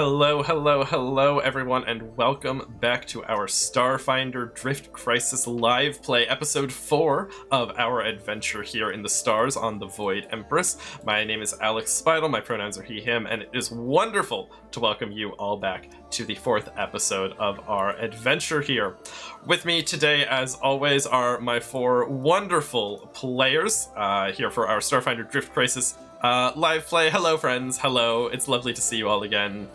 Hello, hello, hello, everyone, and welcome back to our Starfinder Drift Crisis live play, episode 4 of our adventure here in the stars on the Void Empress. My name is Alex Speidel, my pronouns are he, him, and it is wonderful to welcome you all back to the 4th episode of our adventure here. With me today, as always, are my 4 wonderful players here for our Starfinder Drift Crisis live play. Hello, friends. Hello. It's lovely to see you all again.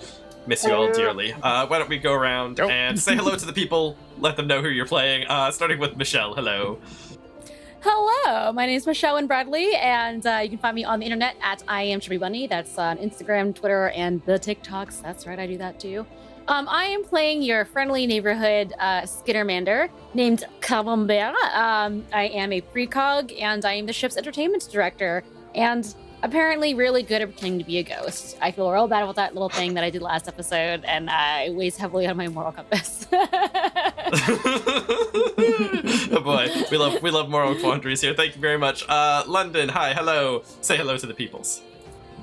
Miss you all dearly. Why don't we go around and say hello to the people, let them know who you're playing, starting with Michelle. Hello. Hello, my name is Michelle Bradley, and you can find me on the internet at I am Chubby Bunny. That's on Instagram, Twitter, and the TikToks. That's right, I do that too. I am playing your friendly neighborhood Skittermander named Camembert. I am a precog, and I am the ship's entertainment director, and apparently really good at pretending to be a ghost. I feel real bad about that little thing that I did last episode, and it weighs heavily on my moral compass. Oh boy, we love moral quandaries here. Thank you very much. London, hi, hello. Say hello to the peoples.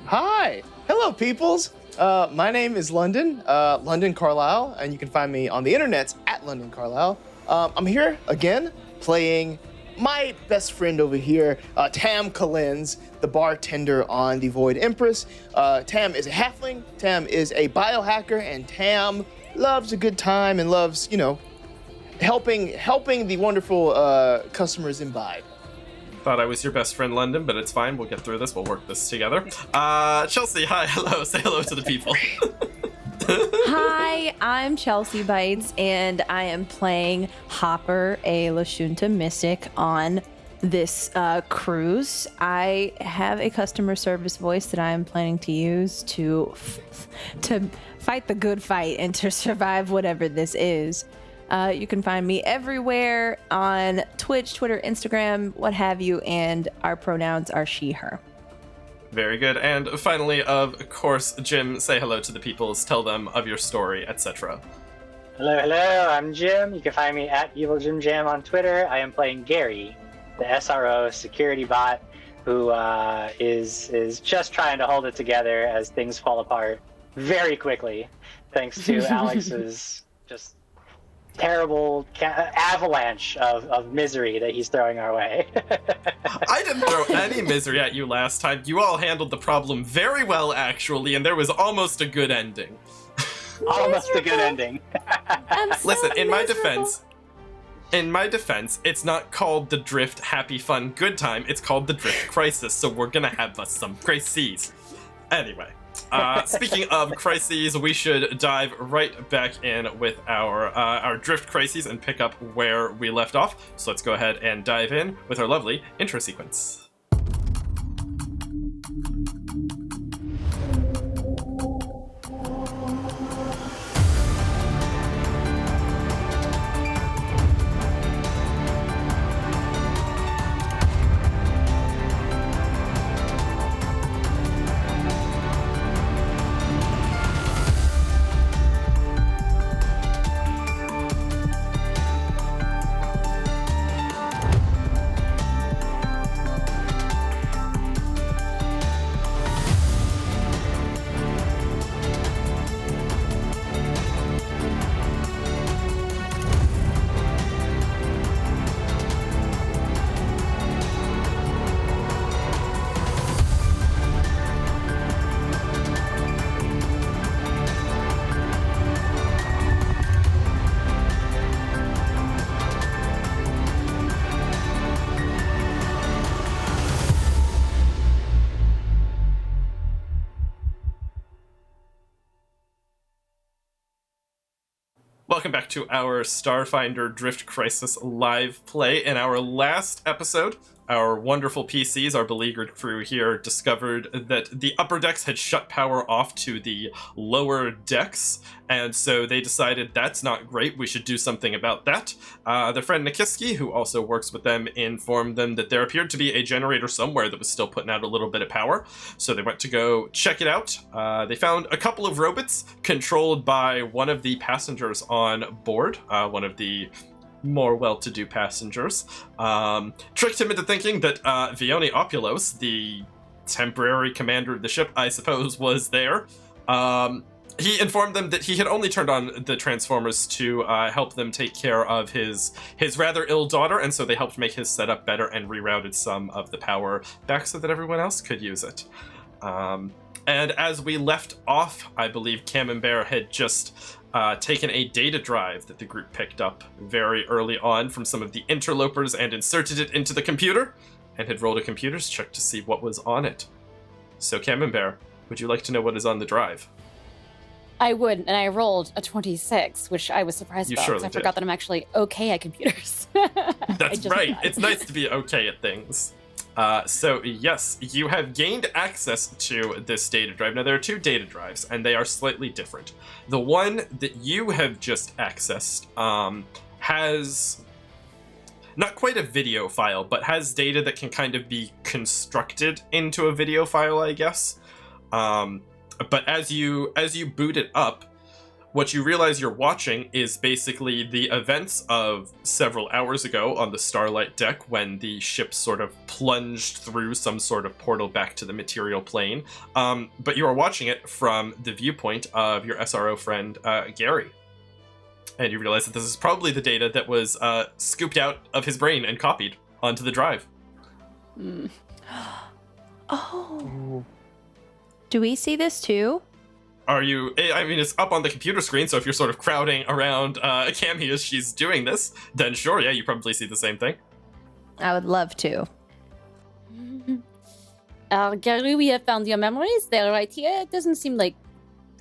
Hi, hello peoples. My name is London, London Carlisle, and you can find me on the internet at London Carlisle. I'm here again playing my best friend over here, Tam Collins, the bartender on the Void Empress. Tam is a halfling, Tam is a biohacker, and Tam loves a good time and loves, helping the wonderful customers imbibe. Thought I was your best friend, London, but it's fine. We'll get through this. We'll work this together. Chelsea, hi, hello. Say hello to the people. Hi, I'm ChelseaBytes, and I am playing Hopper, a Lashunta mystic on this cruise. I have a customer service voice that I am planning to use to fight the good fight and to survive whatever this is. You can find me everywhere on Twitch, Twitter, Instagram, what have you, and our pronouns are she, her. Very good. And finally, of course, Jim, say hello to the peoples, tell them of your story, etc. Hello, I'm Jim. You can find me at EvilJimJam on Twitter. I am playing Gary, the SRO security bot, who is just trying to hold it together as things fall apart very quickly, thanks to Alex's just terrible avalanche of misery that he's throwing our way. I didn't throw any misery at you last time. You all handled the problem very well, actually, and there was almost a good ending. Almost a good ending. Listen, in my defense, it's not called the Drift Happy Fun Good Time, it's called the Drift Crisis, so we're gonna have us some crises. Anyway. Speaking of crises, we should dive right back in with our drift crises and pick up where we left off. So let's go ahead and dive in with our lovely intro sequence. Welcome back to our Starfinder Drift Crisis live play. In our last episode, our wonderful PCs, our beleaguered crew here, discovered that the upper decks had shut power off to the lower decks, and so they decided that's not great, we should do something about that. Their friend Nikiski, who also works with them, informed them that there appeared to be a generator somewhere that was still putting out a little bit of power, so they went to go check it out. They found a couple of robots controlled by one of the passengers on board, one of the more well-to-do passengers, tricked him into thinking that Vioni Opulos, the temporary commander of the ship, I suppose, was there. he informed them that he had only turned on the Transformers to help them take care of his rather ill daughter, and so they helped make his setup better and rerouted some of the power back so that everyone else could use it. And as we left off, I believe Camembert had just taken a data drive that the group picked up very early on from some of the interlopers and inserted it into the computer, and had rolled a computer's check to see what was on it. So Camembert, would you like to know what is on the drive? I would, and I rolled a 26, which I was surprised You about, surely because I did. forgot that I'm actually okay at computers. That's right. It's nice to be okay at things. So yes, you have gained access to this data drive. Now there are two data drives, and they are slightly different. The one that you have just accessed has not quite a video file, but has data that can kind of be constructed into a video file, I guess. But as you boot it up, what you realize you're watching is basically the events of several hours ago on the Starlight deck when the ship sort of plunged through some sort of portal back to the material plane. But you are watching it from the viewpoint of your SRO friend, Gary. And you realize that this is probably the data that was scooped out of his brain and copied onto the drive. Oh. Do we see this too? Are you... I mean, it's up on the computer screen, so if you're sort of crowding around Cammy as she's doing this, then sure, yeah, you probably see the same thing. I would love to. Gary, we have found your memories. They're right here. It doesn't seem like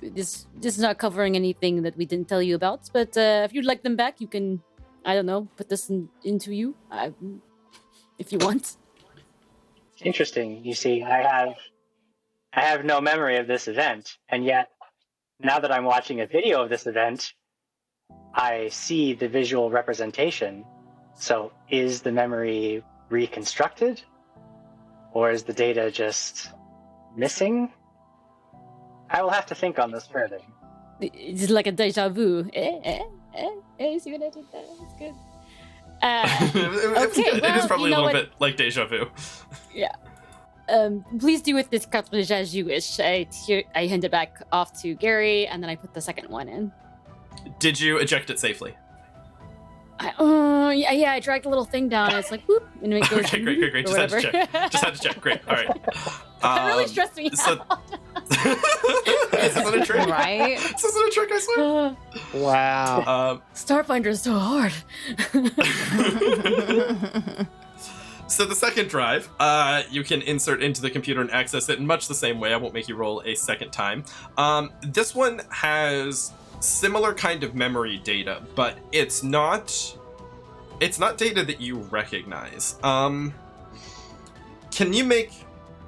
this is not covering anything that we didn't tell you about, but if you'd like them back, you can, I don't know, put this into you, if you want. Interesting. You see, I have no memory of this event, and yet, now that I'm watching a video of this event, I see the visual representation. So, is the memory reconstructed? Or is the data just missing? I will have to think on this further. It's like a deja vu. See what I did there? It's good. It's Okay, good. well, It is probably you a know little what? bit like deja vu. Yeah. Please do with this cartridge as you wish. I hand it back off to Gary, and then I put the second one in. Did you eject it safely? I dragged a little thing down, and it's like, whoop, and it goes. Okay, great. or Just had to whatever. check. Just had to check. Great. All right. That really stressed me so- out. This isn't a trick. Right? This isn't a trick, I swear. Wow. Starfinder is so hard. So the second drive, you can insert into the computer and access it in much the same way. I won't make you roll a second time. This one has similar kind of memory data, but it's not data that you recognize. Can you make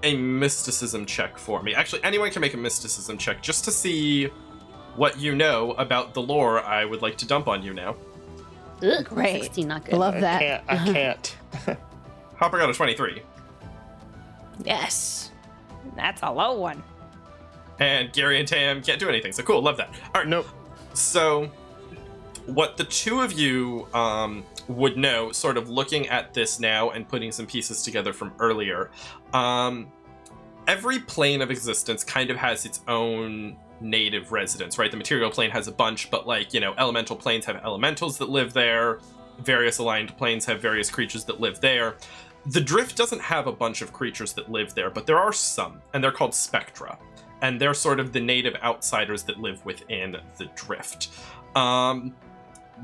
a mysticism check for me? Actually, anyone can make a mysticism check just to see what you know about the lore I would like to dump on you now. Ugh, Great. 16, not good. Love that. I can't. Hopper got a 23. Yes. That's a low one. And Gary and Tam can't do anything, so cool, love that. All right, Nope. So, what the two of you would know, sort of looking at this now and putting some pieces together from earlier, every plane of existence kind of has its own native residents, right? The material plane has a bunch, but elemental planes have elementals that live there. Various aligned planes have various creatures that live there. The Drift doesn't have a bunch of creatures that live there, but there are some, and they're called Spectra. And they're sort of the native outsiders that live within the Drift.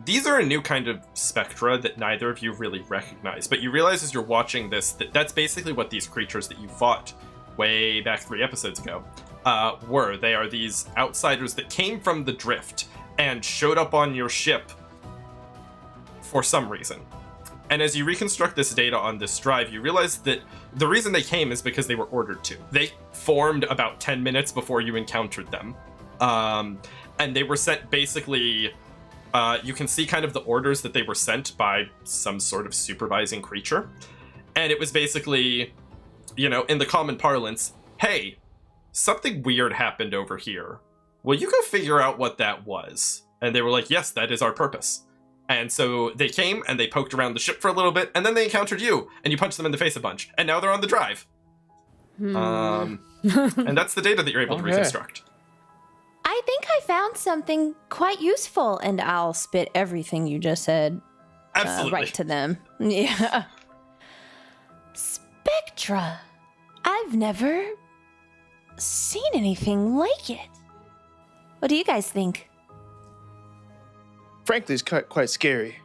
These are a new kind of Spectra that neither of you really recognize, but you realize as you're watching this that that's basically what these creatures that you fought way back 3 episodes ago were. They are these outsiders that came from the Drift and showed up on your ship for some reason. And as you reconstruct this data on this drive, you realize that the reason they came is because they were ordered to. They formed about 10 minutes before you encountered them. And they were sent basically... you can see kind of the orders that they were sent by some sort of supervising creature. And it was basically, in the common parlance, hey, something weird happened over here. Will you go figure out what that was? And they were like, yes, that is our purpose. And so they came and they poked around the ship for a little bit, and then they encountered you, and you punched them in the face a bunch, and now they're on the drive. And that's the data that you're able to Okay. reconstruct. I think I found something quite useful, and I'll spit everything you just said Absolutely. right to them. Yeah. Spectra. I've never seen anything like it. What do you guys think? Frankly, it's quite scary.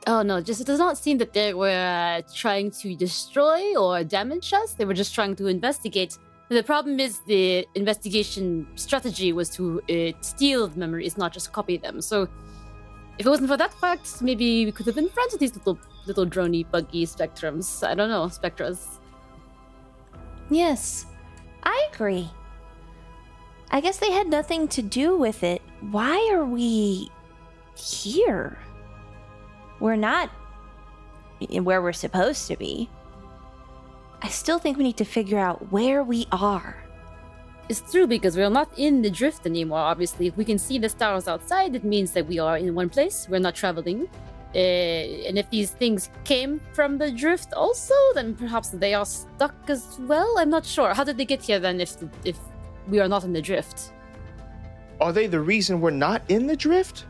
Oh no, just it does not seem that they were trying to destroy or damage us. They were just trying to investigate. The problem is the investigation strategy was to steal the memories, not just copy them. So if it wasn't for that fact, maybe we could have been friends with these little drony, buggy spectrums. I don't know, spectras. Yes, I agree. I guess they had nothing to do with it. Why are we here? We're not where we're supposed to be. I still think we need to figure out where we are. It's true, because we're not in the drift anymore, obviously. If we can see the stars outside, it means that we are in one place. We're not traveling. And if these things came from the drift also, then perhaps they are stuck as well? I'm not sure. How did they get here then if we are not in the drift? Are they the reason we're not in the drift?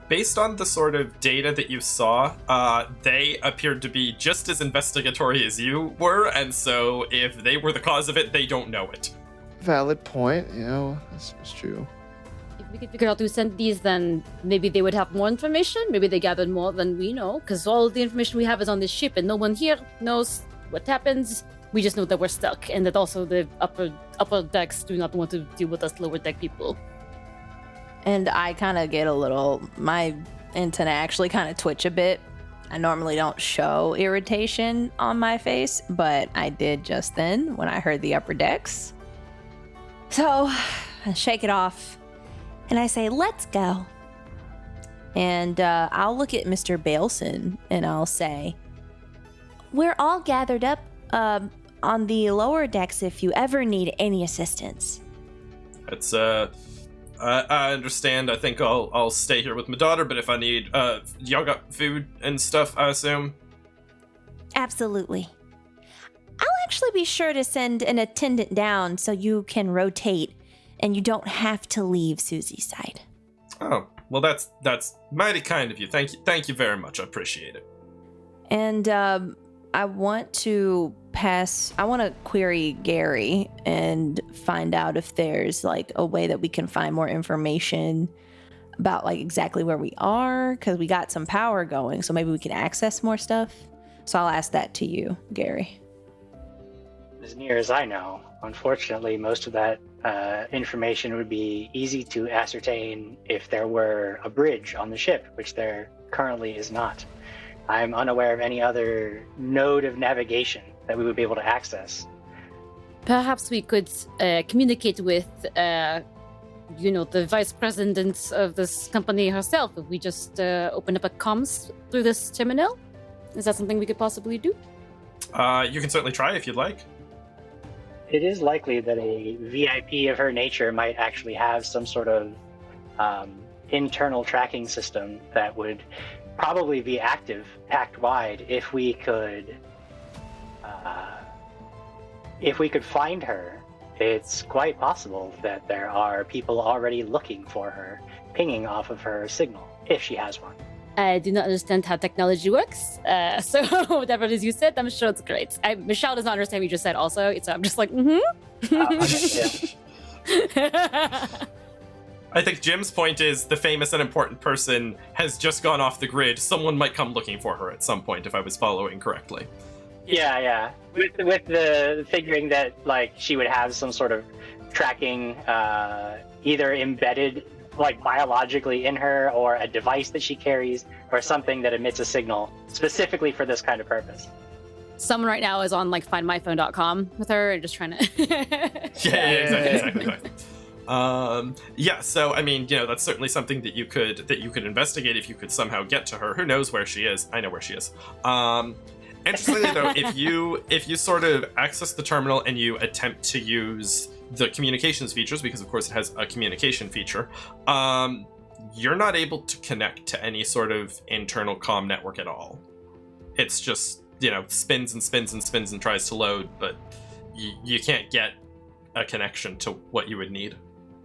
Based on the sort of data that you saw, they appeared to be just as investigatory as you were, and so if they were the cause of it, they don't know it. Valid point. That's true. If we could figure out who sent these, then maybe they would have more information. Maybe they gathered more than we know, because all the information we have is on this ship, and no one here knows what happens. We just know that we're stuck, and that also the upper decks do not want to deal with us lower deck people. And I kind of get my antenna actually kind of twitch a bit. I normally don't show irritation on my face, but I did just then when I heard the upper decks. So I shake it off and I say, let's go. And I'll look at Mr. Baleson and I'll say, we're all gathered up on the lower decks if you ever need any assistance. It's I understand. I think I'll stay here with my daughter, but if I need y'all got food and stuff, I assume. Absolutely. I'll actually be sure to send an attendant down so you can rotate and you don't have to leave Susie's side. Oh, well that's mighty kind of you. Thank you very much. I appreciate it. And I want to query Gary and find out if there's like a way that we can find more information about like exactly where we are, because we got some power going, so maybe we can access more stuff. So I'll ask that to you, Gary. As near as I know, unfortunately, most of that information would be easy to ascertain if there were a bridge on the ship, which there currently is not. I'm unaware of any other node of navigation that we would be able to access. Perhaps we could communicate with, the vice president of this company herself if we just open up a comms through this terminal. Is that something we could possibly do? You can certainly try if you'd like. It is likely that a VIP of her nature might actually have some sort of internal tracking system that would probably be active pact-wide if we could find her. It's quite possible that there are people already looking for her, pinging off of her signal, if she has one. I do not understand how technology works, so whatever it is you said, I'm sure it's great. Michelle does not understand what you just said also, so I'm just like, I think Jim's point is the famous and important person has just gone off the grid. Someone might come looking for her at some point, if I was following correctly. Yeah. With the figuring that like she would have some sort of tracking, either embedded like biologically in her, or a device that she carries, or something that emits a signal specifically for this kind of purpose. Someone right now is on like findmyphone.com with her and just trying to. Yeah, exactly. So I mean, that's certainly something that you could investigate if you could somehow get to her. Who knows where she is? I know where she is. Interestingly though, if you sort of access the terminal and you attempt to use the communications features, because of course it has a communication feature, you're not able to connect to any sort of internal comm network at all. It's just, spins and spins and spins and tries to load, but you can't get a connection to what you would need.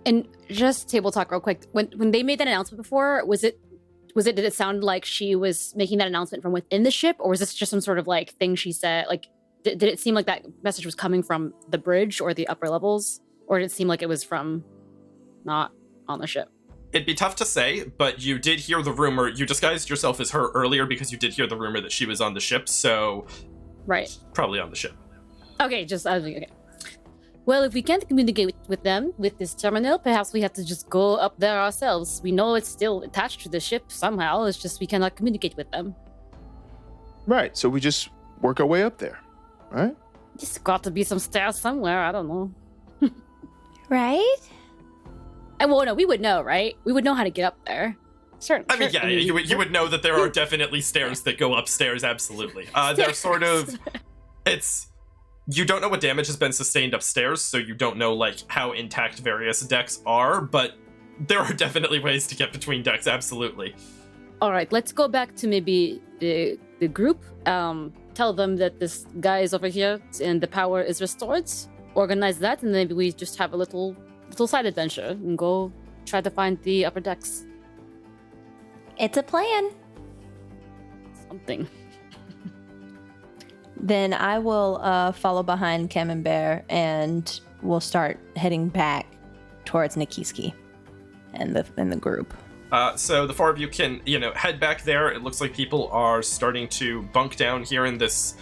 And just table talk real quick. When they made that announcement before, did it sound like she was making that announcement from within the ship, or was this just some sort of like thing she said? Like, did it seem like that message was coming from the bridge or the upper levels, or did it seem like it was from not on the ship? It'd be tough to say, but you did hear the rumor. You disguised yourself as her earlier because you did hear the rumor that she was on the ship, so... Right. Probably on the ship. Okay, okay. Well, if we can't communicate with them with this terminal, perhaps we have to just go up there ourselves. We know it's still attached to the ship somehow, it's just we cannot communicate with them. Right, so we just work our way up there, right? There's got to be some stairs somewhere, I don't know. Right? And well, no, we would know, right? We would know how to get up there. Certainly. I mean, you would know that there are definitely stairs that go upstairs, absolutely. They're sort of... You don't know what damage has been sustained upstairs, so you don't know, like, how intact various decks are, but there are definitely ways to get between decks, absolutely. All right, let's go back to maybe the group. Tell them that this guy is over here and the power is restored. Organize that, and then maybe we just have a little side adventure and go try to find the upper decks. It's a plan. Something. Then I will follow behind Camembert and we'll start heading back towards Nikiski and the group. So the four of you can, head back there. It looks like people are starting to bunk down here in this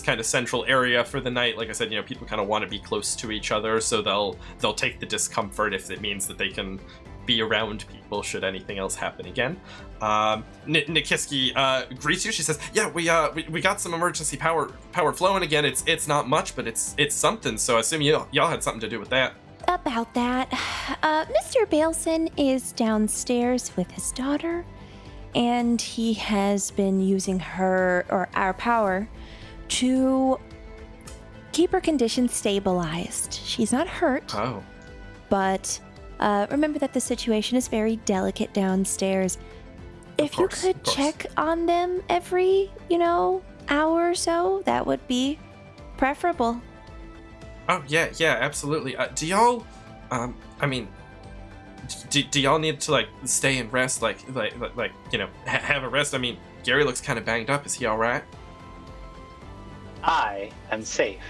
kind of central area for the night. Like I said, people kind of want to be close to each other, so they'll take the discomfort if it means that they can be around people should anything else happen again. Nikiski greets you. She says, "Yeah, we got some emergency power flowing again. It's not much, but it's something. So I assume y'all had something to do with that." About that, Mr. Baleson is downstairs with his daughter, and he has been using our power to keep her condition stabilized. She's not hurt. Oh. But remember that the situation is very delicate downstairs. If you could check on them every, hour or so, that would be preferable. Oh, yeah, absolutely. Do y'all, do y'all need to, stay and rest, have a rest? I mean, Gary looks kind of banged up. Is he all right? I am safe,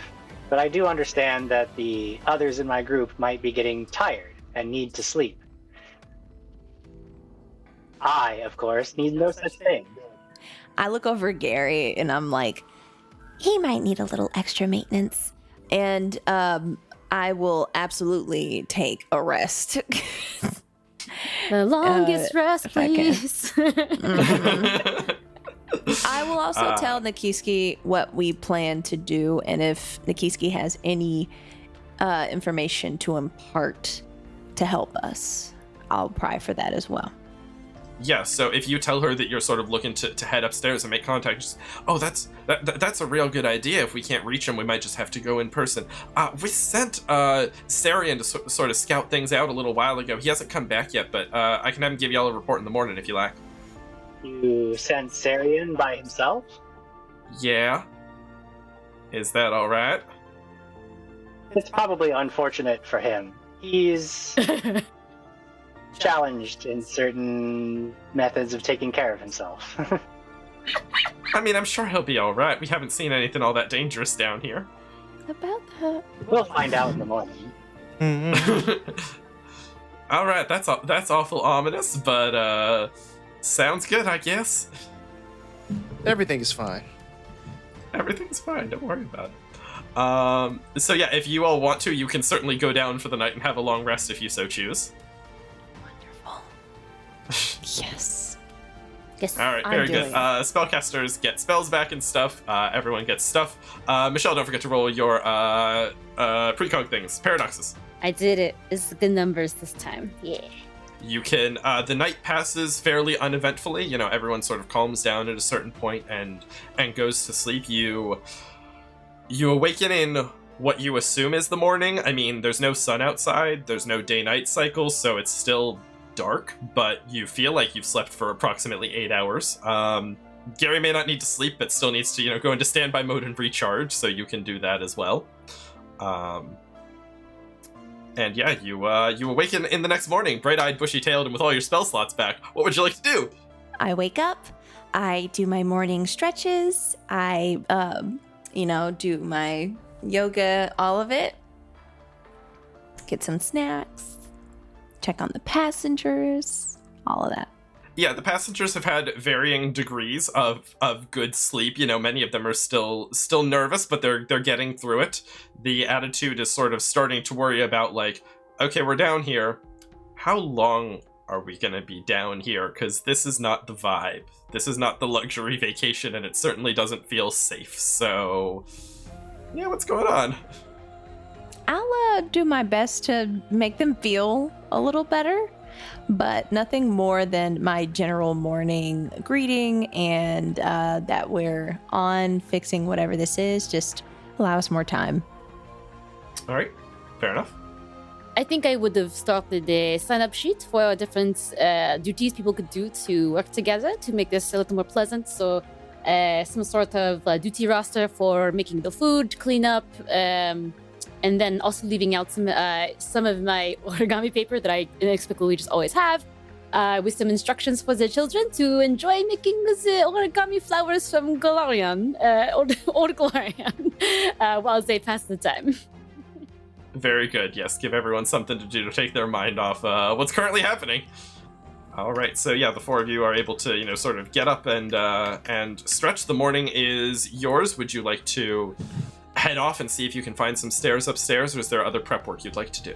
but I do understand that the others in my group might be getting tired and need to sleep. I, of course, need no such thing. I look over at Gary and I'm like, He might need a little extra maintenance. and I will absolutely take a rest. The longest rest, if I can. please. I will also tell Nikiski what we plan to do, and if Nikiski has any information to impart to help us, I'll pry for that as well. Yeah, so if you tell her that you're sort of looking to head upstairs and make contact, just, that's a real good idea. If we can't reach him, we might just have to go in person. We sent Sarian to sort of scout things out a little while ago. He hasn't come back yet, but I can have him give y'all a report in the morning if you like. You sent Sarian by himself? Yeah. Is that all right? It's probably unfortunate for him. He's challenged in certain methods of taking care of himself. I mean, I'm sure he'll be all right. We haven't seen anything all that dangerous down here. About that. We'll find out in the morning. All right, that's awful ominous, but sounds good, I guess. Everything is fine. Everything's fine. Don't worry about it. So yeah, if you all want to, you can certainly go down for the night and have a long rest if you so choose. Wonderful. Yes. Yes, All right, I'm very good. doing. Spellcasters get spells back and stuff. Everyone gets stuff. Michelle, don't forget to roll your precog things, paradoxes. I did it. It's good numbers this time. Yeah. You can. The night passes fairly uneventfully. Everyone sort of calms down at a certain point and goes to sleep. You awaken in what you assume is the morning. I mean, there's no sun outside. There's no day-night cycle, so it's still dark, but you feel like you've slept for approximately 8 hours. Gary may not need to sleep, but still needs to, go into standby mode and recharge, so you can do that as well. And yeah, you awaken in the next morning, bright-eyed, bushy-tailed, and with all your spell slots back. What would you like to do? I wake up, I do my morning stretches, I, Do my yoga, all of it. get some snacks, check on the passengers, all of that. Yeah, the passengers have had varying degrees of good sleep. Many of them are still nervous, but they're getting through it. The attitude is sort of starting to worry about, like, okay, we're down here. How long are we going to be down here? Because this is not the vibe. This is not the luxury vacation, and it certainly doesn't feel safe. So, yeah, what's going on? I'll do my best to make them feel a little better, but nothing more than my general morning greeting and that we're on fixing whatever this is. Just allow us more time. All right, fair enough. I think I would have started a sign-up sheet for different duties people could do to work together to make this a little more pleasant. So some sort of duty roster for making the food, cleanup, and then also leaving out some of my origami paper that I inexplicably just always have, with some instructions for the children to enjoy making the origami flowers from Galarian, or Galarian, while they pass the time. Very good. Yes, give everyone something to do to take their mind off what's currently happening. All right, so yeah, the four of you are able to, sort of get up and stretch. The morning is yours. Would you like to head off and see if you can find some stairs upstairs, or is there other prep work you'd like to do?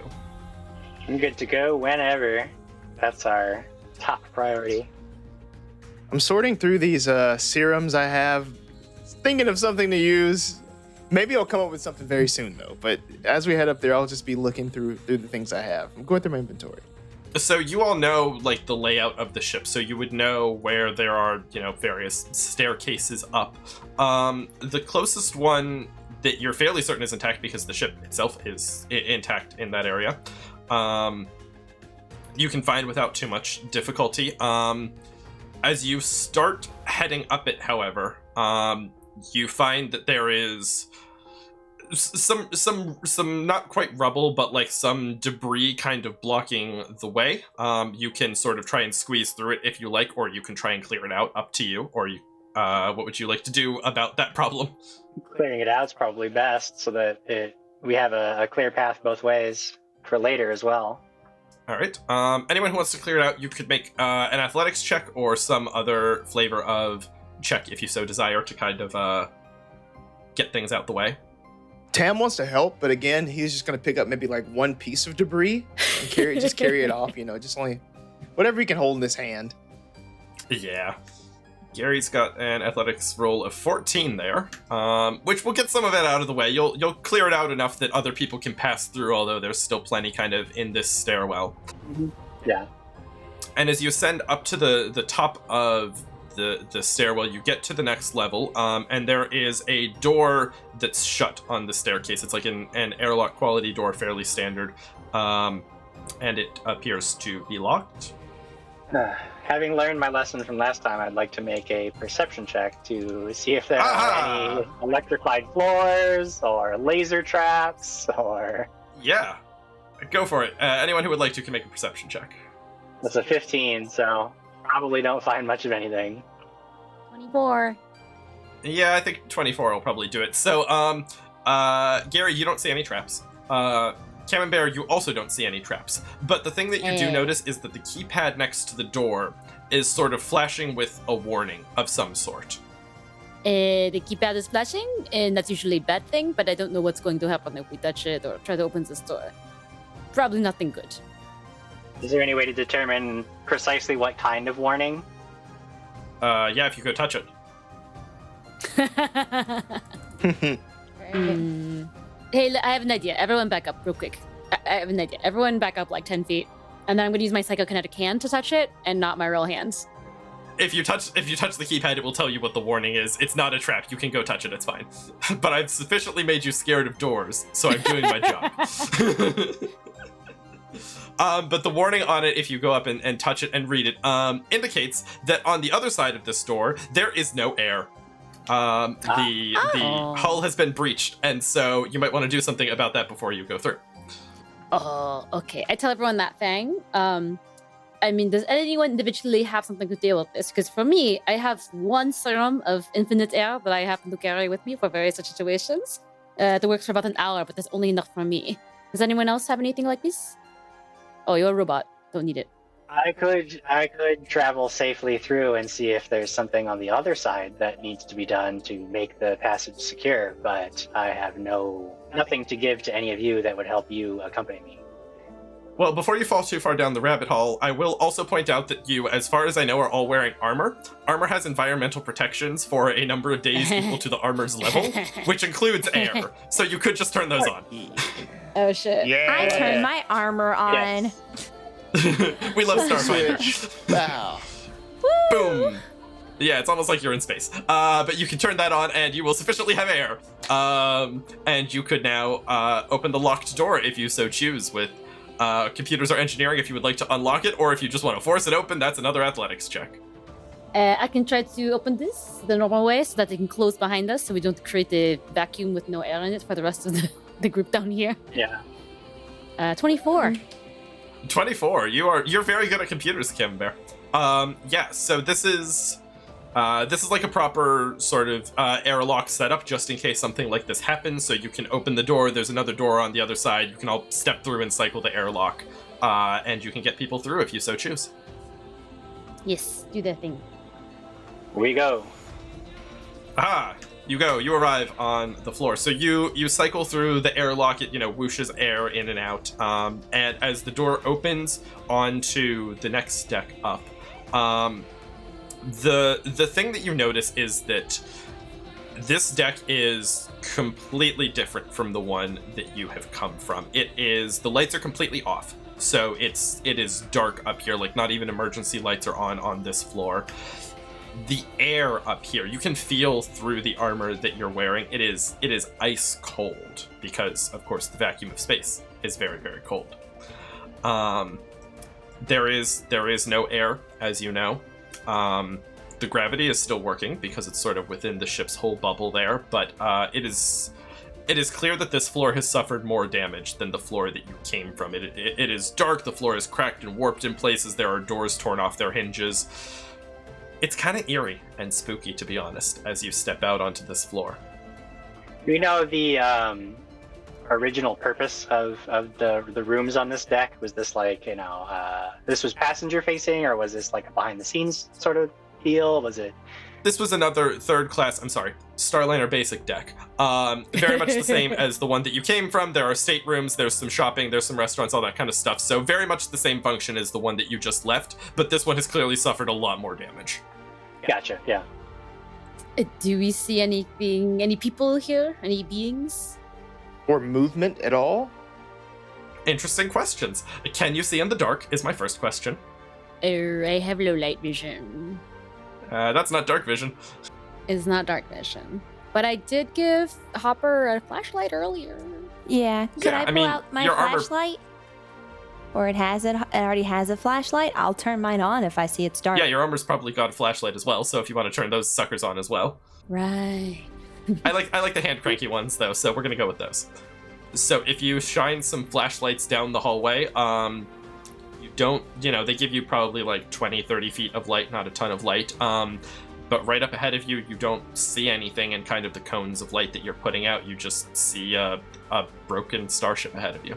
I'm good to go whenever. That's our top priority. I'm sorting through these serums I have, thinking of something to use. Maybe I'll come up with something very soon, though. But as we head up there, I'll just be looking through the things I have. I'm going through my inventory. So you all know, like, the layout of the ship, so you would know where there are, various staircases up. The closest one that you're fairly certain is intact, because the ship itself is intact in that area, you can find without too much difficulty. As you start heading up it, however, you find that there is some not quite rubble, but like some debris kind of blocking the way. You can sort of try and squeeze through it if you like, or you can try and clear it out, up to you. Or what would you like to do about that problem? Clearing it out is probably best, so that we have a clear path both ways for later as well. All right. Anyone who wants to clear it out, you could make an athletics check or some other flavor of check, if you so desire, to kind of get things out the way. Tam wants to help, but again, he's just going to pick up maybe like one piece of debris and carry it off, just only whatever he can hold in his hand. Yeah. Gary's got an athletics roll of 14 there, which will get some of it out of the way. You'll clear it out enough that other people can pass through, although there's still plenty kind of in this stairwell. Yeah. And as you ascend up to the top of the stairwell, you get to the next level, and there is a door that's shut on the staircase. It's like an airlock quality door, fairly standard, and it appears to be locked. Having learned my lesson from last time, I'd like to make a perception check to see if there are any electrified floors or laser traps or... Yeah, go for it. Anyone who would like to can make a perception check. That's a 15, so probably don't find much of anything. 24. Yeah, I think 24 will probably do it. So, Gary, you don't see any traps. Camembert, you also don't see any traps. But the thing that you do notice is that the keypad next to the door is sort of flashing with a warning of some sort. The keypad is flashing, and that's usually a bad thing, but I don't know what's going to happen if we touch it or try to open this door. Probably nothing good. Is there any way to determine precisely what kind of warning? Yeah, if you could touch it. Hey, I have an idea. Everyone back up real quick. I have an idea. Everyone back up like 10 feet. And then I'm going to use my psychokinetic hand to touch it and not my real hands. If you touch the keypad, it will tell you what the warning is. It's not a trap. You can go touch it. It's fine. But I've sufficiently made you scared of doors, so I'm doing my job. But the warning on it, if you go up and touch it and read it, indicates that on the other side of this door, there is no air. The hull has been breached, and so you might want to do something about that before you go through. Oh, okay. I tell everyone that thing. I mean, does anyone individually have something to deal with this? Because for me, I have one serum of infinite air that I happen to carry with me for various situations. That works for about an hour, but that's only enough for me. Does anyone else have anything like this? Oh, you're a robot. Don't need it. I could travel safely through and see if there's something on the other side that needs to be done to make the passage secure, but I have nothing to give to any of you that would help you accompany me. Well, before you fall too far down the rabbit hole, I will also point out that you, as far as I know, are all wearing armor. Armor has environmental protections for a number of days equal to the armor's level, which includes air. So you could just turn those on. Oh, shit. Yeah. I turned my armor on. Yes. We love Starfinder. Wow. Boom. Yeah, it's almost like you're in space. But you can turn that on and you will sufficiently have air. And you could now open the locked door if you so choose with computers or engineering if you would like to unlock it, or if you just want to force it open, that's another athletics check. I can try to open this the normal way so that it can close behind us so we don't create a vacuum with no air in it for the rest of the group down here. Yeah. 24. 24. You're very good at computers, Kim Bear. Yeah, so this is like a proper sort of airlock setup just in case something like this happens. So you can open the door. There's another door on the other side. You can all step through and cycle the airlock, and you can get people through if you so choose. Yes, do that thing. We go. Ah, you go. You arrive on the floor. So you cycle through the airlock. It whooshes air in and out. And as the door opens onto the next deck up, the thing that you notice is that this deck is completely different from the one that you have come from. The lights are completely off. So it is dark up here, like not even emergency lights are on this floor. The air up here, you can feel through the armor that you're wearing. It is ice cold because, of course, the vacuum of space is very, very cold. There is no air, as you know. The gravity is still working because it's sort of within the ship's whole bubble there, but it is clear that this floor has suffered more damage than the floor that you came from. It is dark, the floor is cracked and warped in places, there are doors torn off their hinges. It's kind of eerie and spooky, to be honest, as you step out onto this floor. Do you know the original purpose of the rooms on this deck? Was this like, this was passenger facing, or was this like a behind the scenes sort of deal? Was it? This was another Starliner basic deck. Very much the same as the one that you came from. There are staterooms, there's some shopping, there's some restaurants, all that kind of stuff. So very much the same function as the one that you just left, but this one has clearly suffered a lot more damage. Gotcha, yeah. Do we see any people here? Any beings? Or movement at all? Interesting questions. Can you see in the dark is my first question. I have low light vision. That's not dark vision. It's not dark vision. But I did give Hopper a flashlight earlier. Yeah. Could I pull out my your armor- flashlight? Or it already has a flashlight? I'll turn mine on if I see it's dark. Yeah, your armor's probably got a flashlight as well, so if you want to turn those suckers on as well. Right. I like the hand cranky ones though, so we're gonna go with those. So if you shine some flashlights down the hallway, they give you probably like 20-30 feet of light, not a ton of light, but right up ahead of you don't see anything, and kind of the cones of light that you're putting out, you just see a broken starship ahead of you.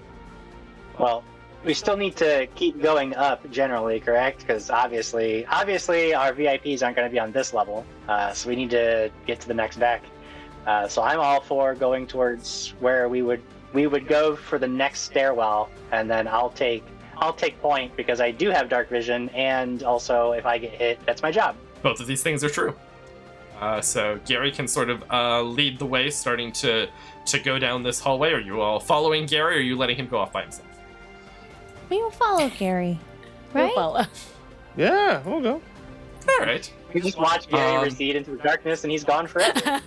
Well, we still need to keep going up generally, correct? Because obviously our VIPs aren't going to be on this level, so we need to get to the next deck. So I'm all for going towards where we would go for the next stairwell, and then I'll take point because I do have dark vision, and also if I get hit, that's my job. Both of these things are true. So Gary can sort of lead the way, starting to go down this hallway. Are you all following Gary, or are you letting him go off by himself? We will follow Gary, right? We'll follow. Yeah, we'll go. All right. You just watch Gary recede into the darkness, and he's gone forever.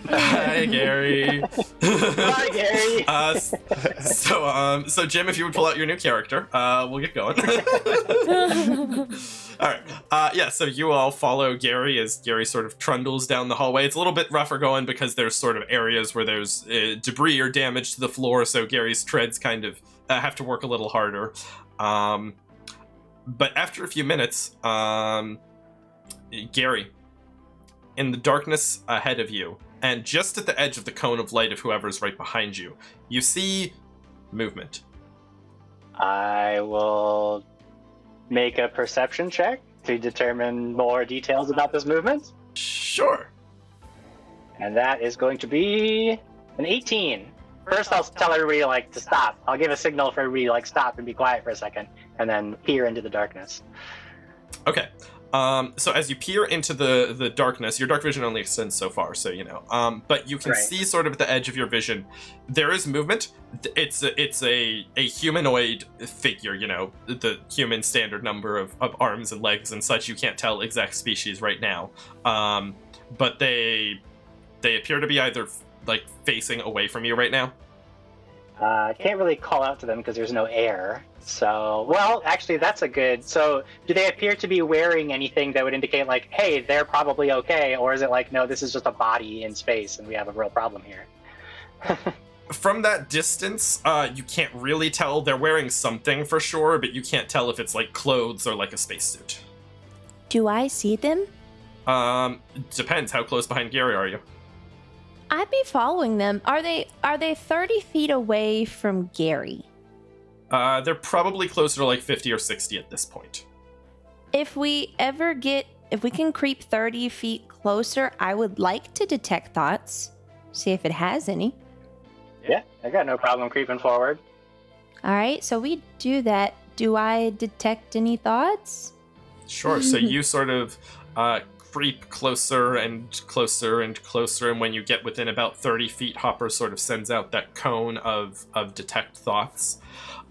Hi, Gary. Hi, Gary. So Jim, if you would pull out your new character, we'll get going. All right. So you all follow Gary as Gary sort of trundles down the hallway. It's a little bit rougher going because there's sort of areas where there's debris or damage to the floor, so Gary's treads kind of have to work a little harder. But after a few minutes, Gary, in the darkness ahead of you, and just at the edge of the cone of light of whoever's right behind you, you see movement. I will make a perception check to determine more details about this movement. Sure. And that is going to be an 18. First, I'll tell everybody, to stop. I'll give a signal for everybody, stop and be quiet for a second, and then peer into the darkness. Okay. So as you peer into the darkness, your dark vision only extends so far, so you know. But you can see sort of at the edge of your vision, there is movement. It's a humanoid figure, the human standard number of arms and legs and such. You can't tell exact species right now. But they appear to be either facing away from you right now. I can't really call out to them because there's no air. So, well, actually, that's a good... So, do they appear to be wearing anything that would indicate, hey, they're probably okay? Or is it no, this is just a body in space and we have a real problem here? From that distance, you can't really tell. They're wearing something for sure, but you can't tell if it's clothes or a spacesuit. Do I see them? Depends. How close behind Gary are you? I'd be following them. Are they 30 feet away from Gary? They're probably closer to 50 or 60 at this point. If we can creep 30 feet closer, I would like to detect thoughts. See if it has any. Yeah, I got no problem creeping forward. All right, so we do that. Do I detect any thoughts? Sure. So you sort of creep closer and closer and closer, and when you get within about 30 feet, Hopper sort of sends out that cone of detect thoughts.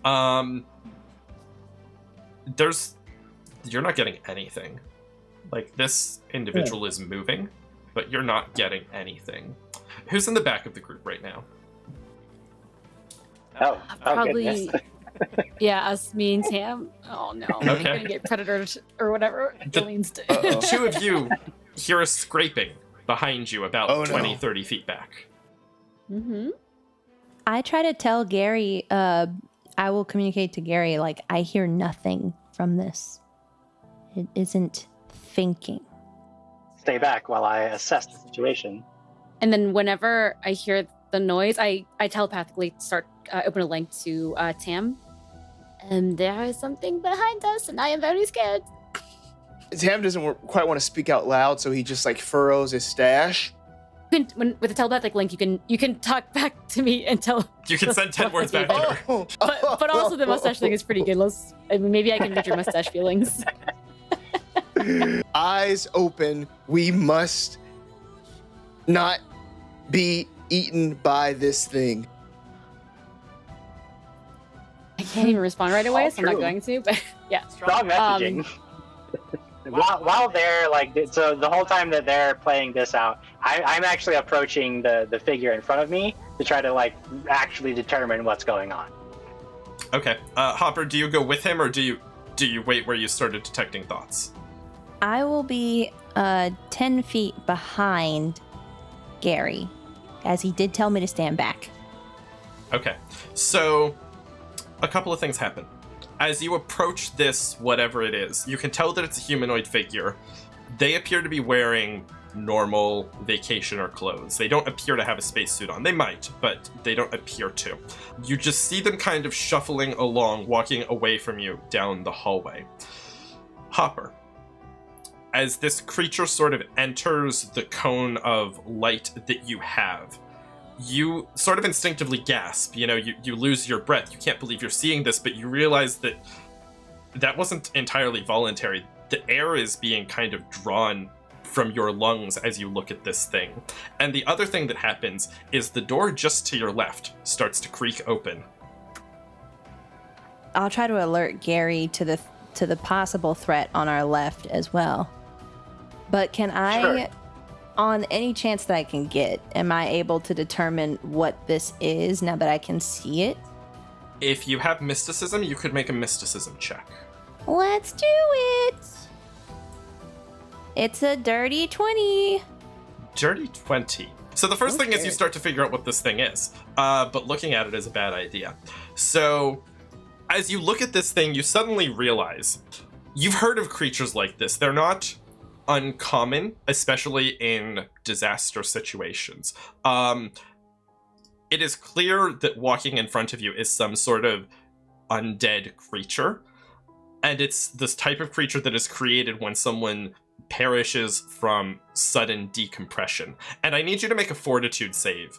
You're not getting anything. This individual is moving, but you're not getting anything. Who's in the back of the group right now? Oh, Probably, goodness. yeah, us, me, and Tam. Oh no, Okay. I'm gonna get predator or whatever. Aliens do. The two of you hear a scraping behind you about 20, no. 30 feet back. Mm-hmm. I try to tell Gary, I will communicate to Gary, I hear nothing from this. It isn't thinking. Stay back while I assess the situation. And then whenever I hear the noise, I telepathically start open a link to Tam. And there is something behind us, and I am very scared. Tam doesn't quite want to speak out loud, so he just furrows his stash. With the telepathic link, you can talk back to me and tell. You can send 10 words back to her. But also the mustache thing is pretty good. Maybe I can read your mustache feelings. Eyes open. We must not be eaten by this thing. I can't even respond right away, so I'm not True. going to. But yeah, Strong messaging. While they're so the whole time that they're playing this out, I'm actually approaching the figure in front of me to try to actually determine what's going on. Okay. Hopper, do you go with him, or do you wait where you started detecting thoughts? I will be 10 feet behind Gary, as he did tell me to stand back. Okay. So, a couple of things happen. As you approach this, whatever it is, you can tell that it's a humanoid figure. They appear to be wearing normal vacationer clothes. They don't appear to have a spacesuit on. They might, but they don't appear to. You just see them kind of shuffling along, walking away from you down the hallway. Hopper, as this creature sort of enters the cone of light that you have, you sort of instinctively gasp. You lose your breath. You can't believe you're seeing this, but you realize that wasn't entirely voluntary. The air is being kind of drawn from your lungs as you look at this thing. And the other thing that happens is the door just to your left starts to creak open. I'll try to alert Gary to the possible threat on our left as well. But can I, Sure. on any chance that I can get, am I able to determine what this is now that I can see it? If you have mysticism, you could make a mysticism check. Let's do it. It's a dirty 20. Dirty 20. So the first thing is Okay. you start to figure out what this thing is, but looking at it is a bad idea. So as you look at this thing, you suddenly realize you've heard of creatures like this. They're not uncommon, especially in disaster situations. It is clear that walking in front of you is some sort of undead creature, and it's this type of creature that is created when someone perishes from sudden decompression. And I need you to make a fortitude save.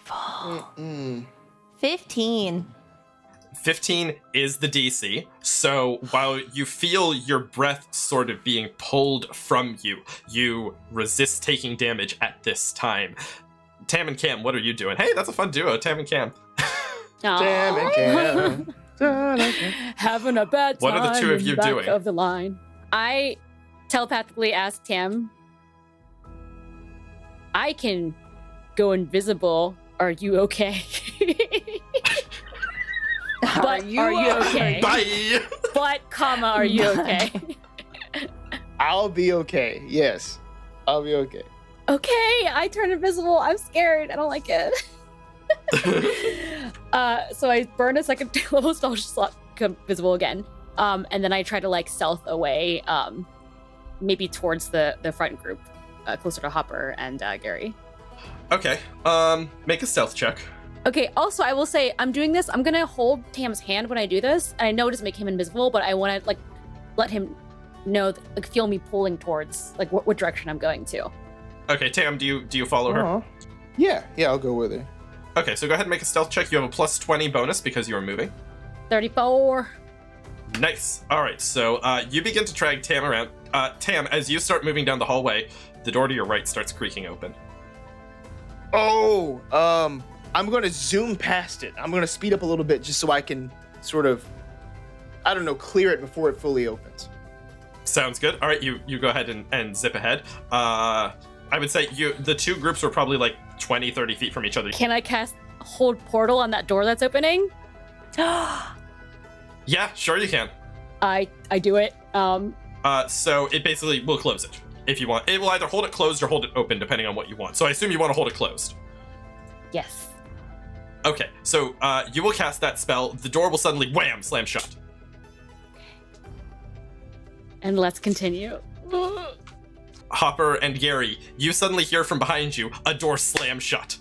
Wonderful. 15. 15 is the DC, so while you feel your breath sort of being pulled from you, you resist taking damage at this time. Tam and Cam, what are you doing? Hey, that's a fun duo, Tam and Cam. Damn it, Cam. Having a bad time. What are the two of you in back doing? Of the line. I telepathically asked Tam, I can go invisible. Are you okay? But are you okay? Bye! But, comma, are you okay? I'll be okay. Yes, I'll be okay. Okay, I turn invisible. I'm scared. I don't like it. So I burn a second level spell slot, become visible again. And then I try to like stealth away, maybe towards the front group, closer to Hopper and Gary. Okay, make a stealth check. Okay, also I will say I'm doing this. I'm gonna hold Tam's hand when I do this, and I know it doesn't make him invisible, but I want to like let him know, like feel me pulling towards like what direction I'm going to. Okay, Tam, do you follow her? Uh-huh. Yeah, I'll go with her. Okay, so go ahead and make a stealth check. You have a plus 20 bonus because you are moving. 34. Nice. All right, so you begin to drag Tam around. Tam, as you start moving down the hallway, the door to your right starts creaking open. Oh, I'm going to zoom past it. I'm going to speed up a little bit just so I can sort of, I don't know, clear it before it fully opens. Sounds good. All right, you go ahead and zip ahead. I would say the two groups were probably like 20, 30 feet from each other. Can I cast hold portal on that door that's opening? Yeah, sure you can. I do it. So it basically will close it if you want. It will either hold it closed or hold it open depending on what you want. So I assume you want to hold it closed. Yes. Okay, so you will cast that spell. The door will suddenly wham, slam shut. And let's continue. Hopper and Gary, you suddenly hear from behind you a door slam shut.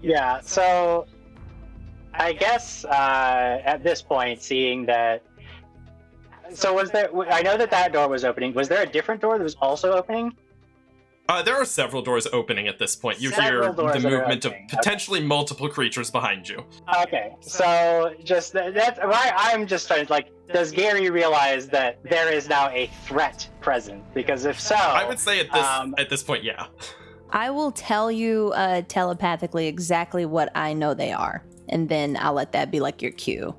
Yeah, so I guess at this point, seeing that... So was there... I know that door was opening. Was there a different door that was also opening? There are several doors opening at this point. You Several hear doors the that are movement of opening. potentially multiple creatures behind you. Okay, so just that's why I'm just trying to, like, does Gary realize that there is now a threat present? Because if so... I would say at this point, yeah. I will tell you telepathically exactly what I know they are, and then I'll let that be like your cue.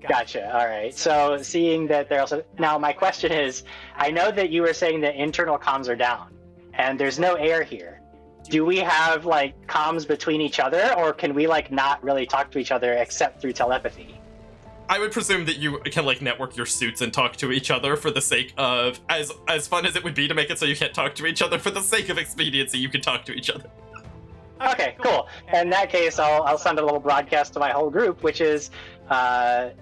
Gotcha. All right. So seeing that they're also... Now, my question is, I know that you were saying that internal comms are down, and there's no air here. Do we have, like, comms between each other, or can we, like, not really talk to each other except through telepathy? I would presume that you can, like, network your suits and talk to each other for the sake of... As fun as it would be to make it so you can't talk to each other, for the sake of expediency, you can talk to each other. Okay, cool. In that case, I'll send a little broadcast to my whole group, which is,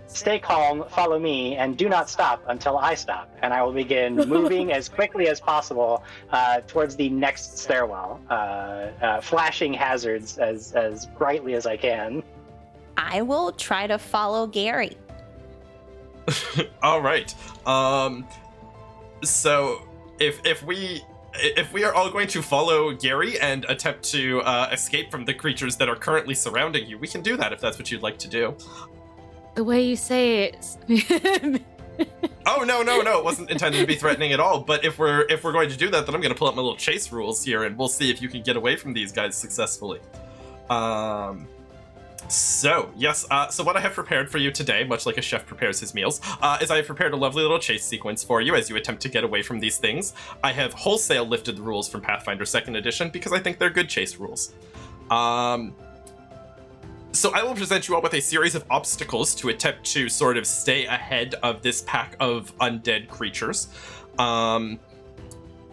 stay calm, follow me, and do not stop until I stop. And I will begin moving as quickly as possible towards the next stairwell, flashing hazards as brightly as I can. I will try to follow Gary. All right. So if we are all going to follow Gary and attempt to escape from the creatures that are currently surrounding you, we can do that if that's what you'd like to do. The way you say it. Oh, no, it wasn't intended to be threatening at all. But if we're going to do that, then I'm going to pull up my little chase rules here, and we'll see if you can get away from these guys successfully. So what I have prepared for you today, much like a chef prepares his meals, is I have prepared a lovely little chase sequence for you as you attempt to get away from these things. I have wholesale lifted the rules from Pathfinder 2nd Edition because I think they're good chase rules. So I will present you all with a series of obstacles to attempt to sort of stay ahead of this pack of undead creatures.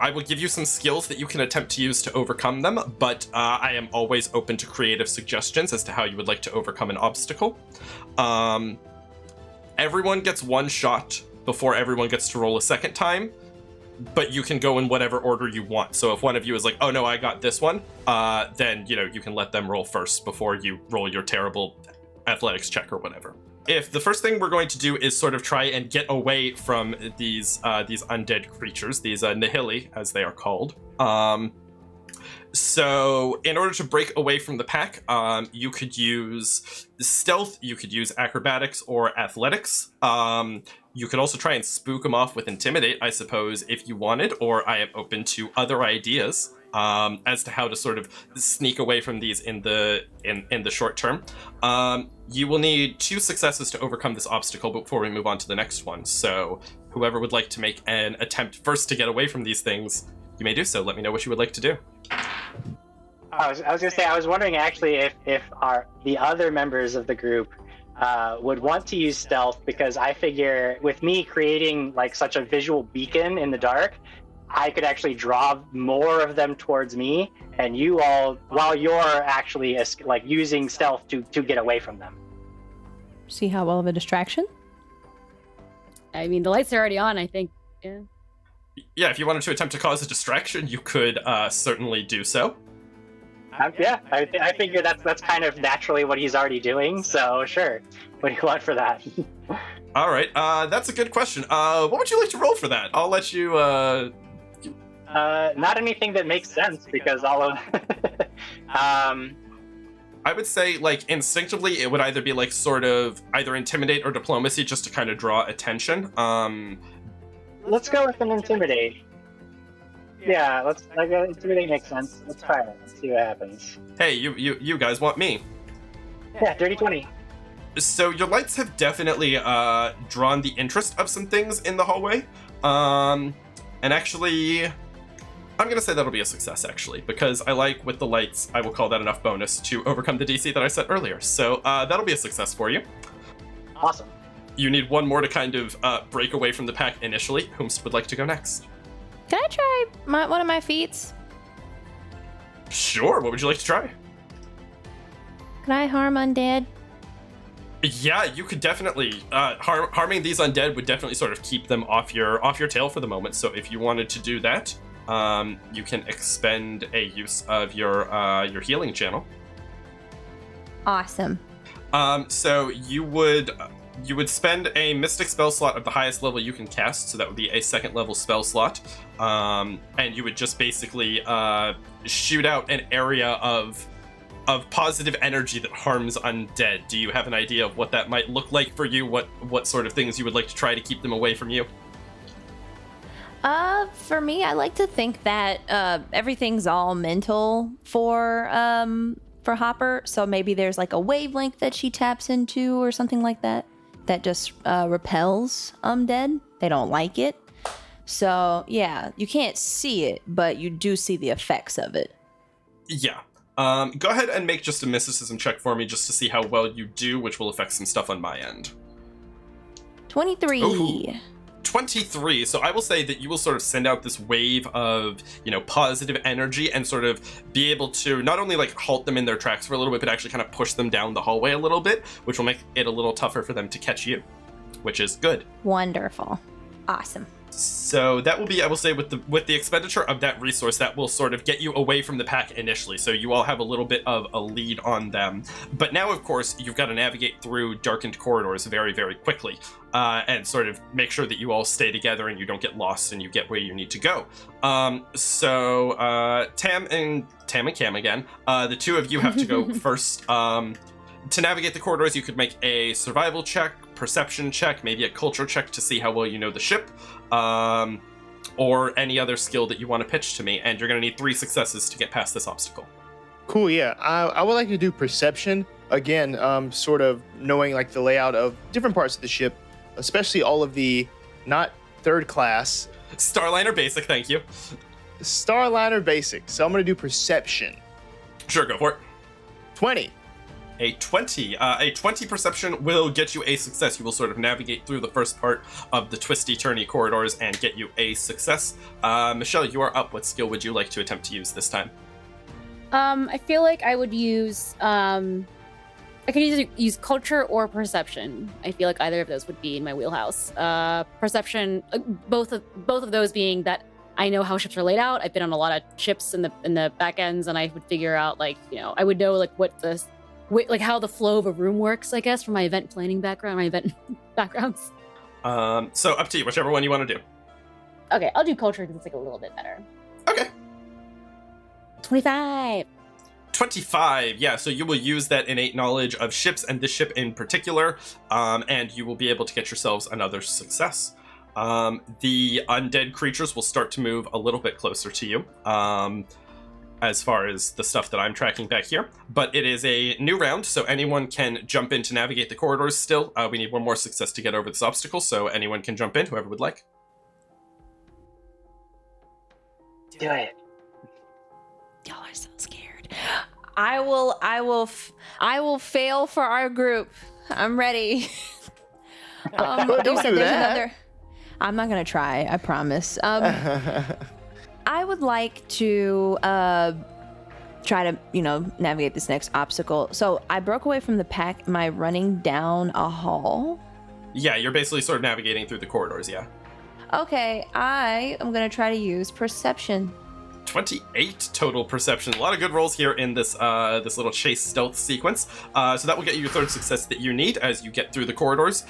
I will give you some skills that you can attempt to use to overcome them, but I am always open to creative suggestions as to how you would like to overcome an obstacle. Everyone gets one shot before everyone gets to roll a second time, but you can go in whatever order you want. So if one of you is like, oh no, I got this one, then, you can let them roll first before you roll your terrible athletics check or whatever. If the first thing we're going to do is sort of try and get away from these undead creatures, these nihili, as they are called. So in order to break away from the pack, you could use stealth, you could use acrobatics or athletics. You could also try and spook them off with intimidate, I suppose, if you wanted, or I am open to other ideas as to how to sort of sneak away from these in the short term. You will need 2 successes to overcome this obstacle before we move on to the next one. So whoever would like to make an attempt first to get away from these things, you may do so. Let me know what you would like to do. I was gonna say, I was wondering actually if the other members of the group would want to use stealth, because I figure with me creating like such a visual beacon in the dark, I could actually draw more of them towards me, and you all, while you're actually like using stealth to get away from them. See how well of a distraction? I mean, the lights are already on, I think. Yeah. Yeah, if you wanted to attempt to cause a distraction, you could certainly do so. I figure that's kind of naturally what he's already doing, so sure. What do you want for that? All right, that's a good question. What would you like to roll for that? I'll let you... Not anything that makes sense, because all of... I would say, like, instinctively, it would either be, like, sort of either intimidate or diplomacy just to kind of draw attention. Let's go with an intimidate. Yeah, intimidate makes sense. Let's try it. Let's see what happens. Hey, you guys want me? Yeah, dirty 20. So your lights have definitely drawn the interest of some things in the hallway. And actually, I'm going to say that'll be a success, actually, because I like with the lights, I will call that enough bonus to overcome the DC that I set earlier. So that'll be a success for you. Awesome. You need one more to kind of break away from the pack initially. Whom would like to go next? Can I try one of my feats? Sure, what would you like to try? Can I harm undead? Yeah, you could definitely harming these undead would definitely sort of keep them off your tail for the moment. So if you wanted to do that, you can expend a use of your healing channel. Awesome. So you would spend a mystic spell slot of the highest level you can cast, so that would be a 2nd level spell slot, and you would just basically shoot out an area of positive energy that harms undead. Do you have an idea of what that might look like for you? What sort of things you would like to try to keep them away from you? For me, I like to think that everything's all mental for Hopper. So maybe there's like a wavelength that she taps into or something like that just repels undead. They don't like it. So yeah, you can't see it, but you do see the effects of it. Yeah. Go ahead and make just a mysticism check for me just to see how well you do, which will affect some stuff on my end. 23. Ooh. 23. So I will say that you will sort of send out this wave of, positive energy and sort of be able to not only like halt them in their tracks for a little bit, but actually kind of push them down the hallway a little bit, which will make it a little tougher for them to catch you, which is good. Wonderful. Awesome. So that will be, I will say, with the expenditure of that resource, that will sort of get you away from the pack initially. So you all have a little bit of a lead on them. But now, of course, you've got to navigate through darkened corridors very, very quickly, and sort of make sure that you all stay together and you don't get lost and you get where you need to go. So Tam and Cam again, the two of you have to go first. To navigate the corridors, you could make a survival check, perception check, maybe a culture check to see how well you know the ship, or any other skill that you want to pitch to me, and you're going to need 3 successes to get past this obstacle. Cool, yeah. I would like to do perception. Again, sort of knowing like the layout of different parts of the ship, especially all of the not third class. Starliner Basic, thank you. Starliner Basic. So I'm going to do perception. Sure, go for it. 20. A 20. A 20 perception will get you a success. You will sort of navigate through the first part of the twisty, turny corridors and get you a success. Michelle, you are up. What skill would you like to attempt to use this time? I feel like I would use I could either use culture or perception. I feel like either of those would be in my wheelhouse. Perception, both of those being that I know how ships are laid out. I've been on a lot of ships in the back ends, and I would figure out I would know how the flow of a room works. I guess from my event planning background, my event backgrounds. So up to you, whichever one you want to do. Okay, I'll do culture because it's a little bit better. Okay. 25. 25, yeah, so you will use that innate knowledge of ships and this ship in particular, and you will be able to get yourselves another success. The undead creatures will start to move a little bit closer to you, as far as the stuff that I'm tracking back here. But it is a new round, so anyone can jump in to navigate the corridors still. We need one more success to get over this obstacle, so anyone can jump in, whoever would like. Do it. Y'all are so scared. I will fail for our group. I'm ready. Don't you do said there's that. another. I'm not gonna try. I promise. I would like to try to navigate this next obstacle. So I broke away from the pack. Am I running down a hall? Yeah, you're basically sort of navigating through the corridors, yeah. Okay, I am gonna try to use perception. 28 total perception. A lot of good rolls here in this this little chase stealth sequence. So that will get you your third success that you need as you get through the corridors.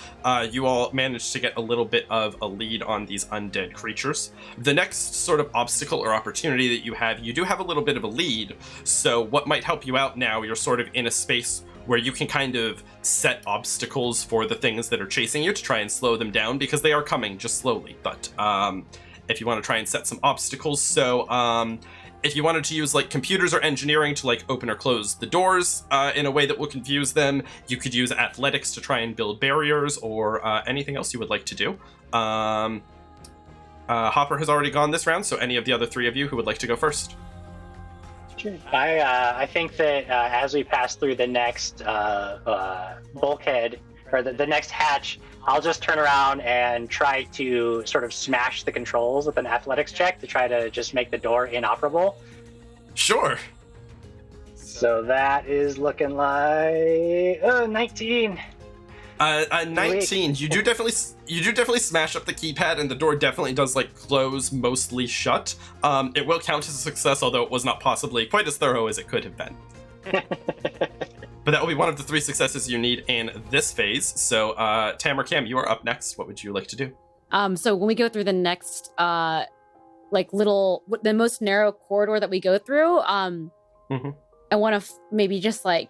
You all managed to get a little bit of a lead on these undead creatures. The next sort of obstacle or opportunity that you do have a little bit of a lead. So what might help you out now, you're sort of in a space where you can kind of set obstacles for the things that are chasing you to try and slow them down, because they are coming just slowly. But if you want to try and set some obstacles. So if you wanted to use computers or engineering to open or close the doors in a way that will confuse them, you could use athletics to try and build barriers, or anything else you would like to do. Hopper has already gone this round, so any of the other three of you who would like to go first? Sure. I think that as we pass through the next bulkhead, or the next hatch, I'll just turn around and try to sort of smash the controls with an athletics check to try to just make the door inoperable. Sure. So that is looking like 19. 19. You do definitely smash up the keypad, and the door definitely does close mostly shut. It will count as a success, although it was not possibly quite as thorough as it could have been. But that will be one of the 3 successes you need in this phase. So, Tam or Cam, you are up next. What would you like to do? So when we go through the next, the most narrow corridor that we go through, I want to maybe just find,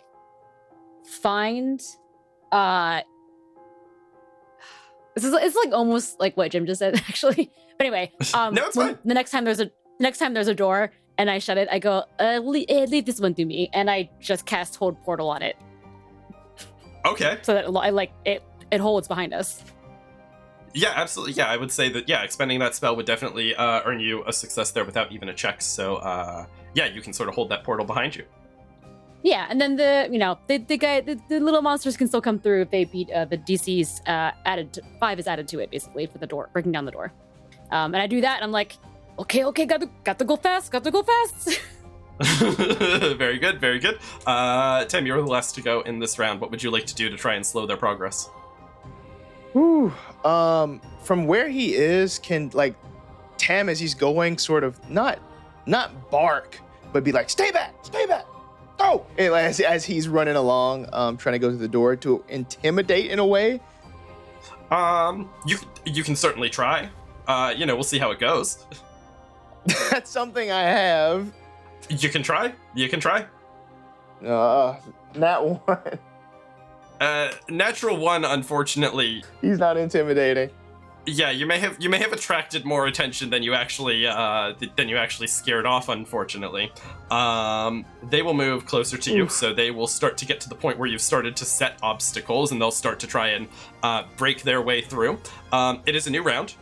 it's almost like what Jim just said, actually. But anyway, no, it's fine. The next time there's a door and I shut it, I go, leave this one to me, and I just cast Hold Portal on it. Okay. So that it holds behind us. Yeah, absolutely. Yeah, I would say that, expending that spell would definitely earn you a success there without even a check. So, you can sort of hold that portal behind you. Yeah, and then the little monsters can still come through if they beat the DC's 5 is added to it, basically, for the door, breaking down the door. And I do that, and I'm like, okay, got to go fast. Very good, very good. Tim, you're the last to go in this round. What would you like to do to try and slow their progress? Whew. From where he is, can Tam, as he's going, sort of not bark, but be like, stay back, go! As he's running along, trying to go to the door to intimidate in a way. You can certainly try. We'll see how it goes. That's something I have. You can try. Nat 1. Natural 1, unfortunately. He's not intimidating. Yeah, you may have attracted more attention than you actually scared off, unfortunately. They will move closer to you, so they will start to get to the point where you've started to set obstacles, and they'll start to try and break their way through. It is a new round.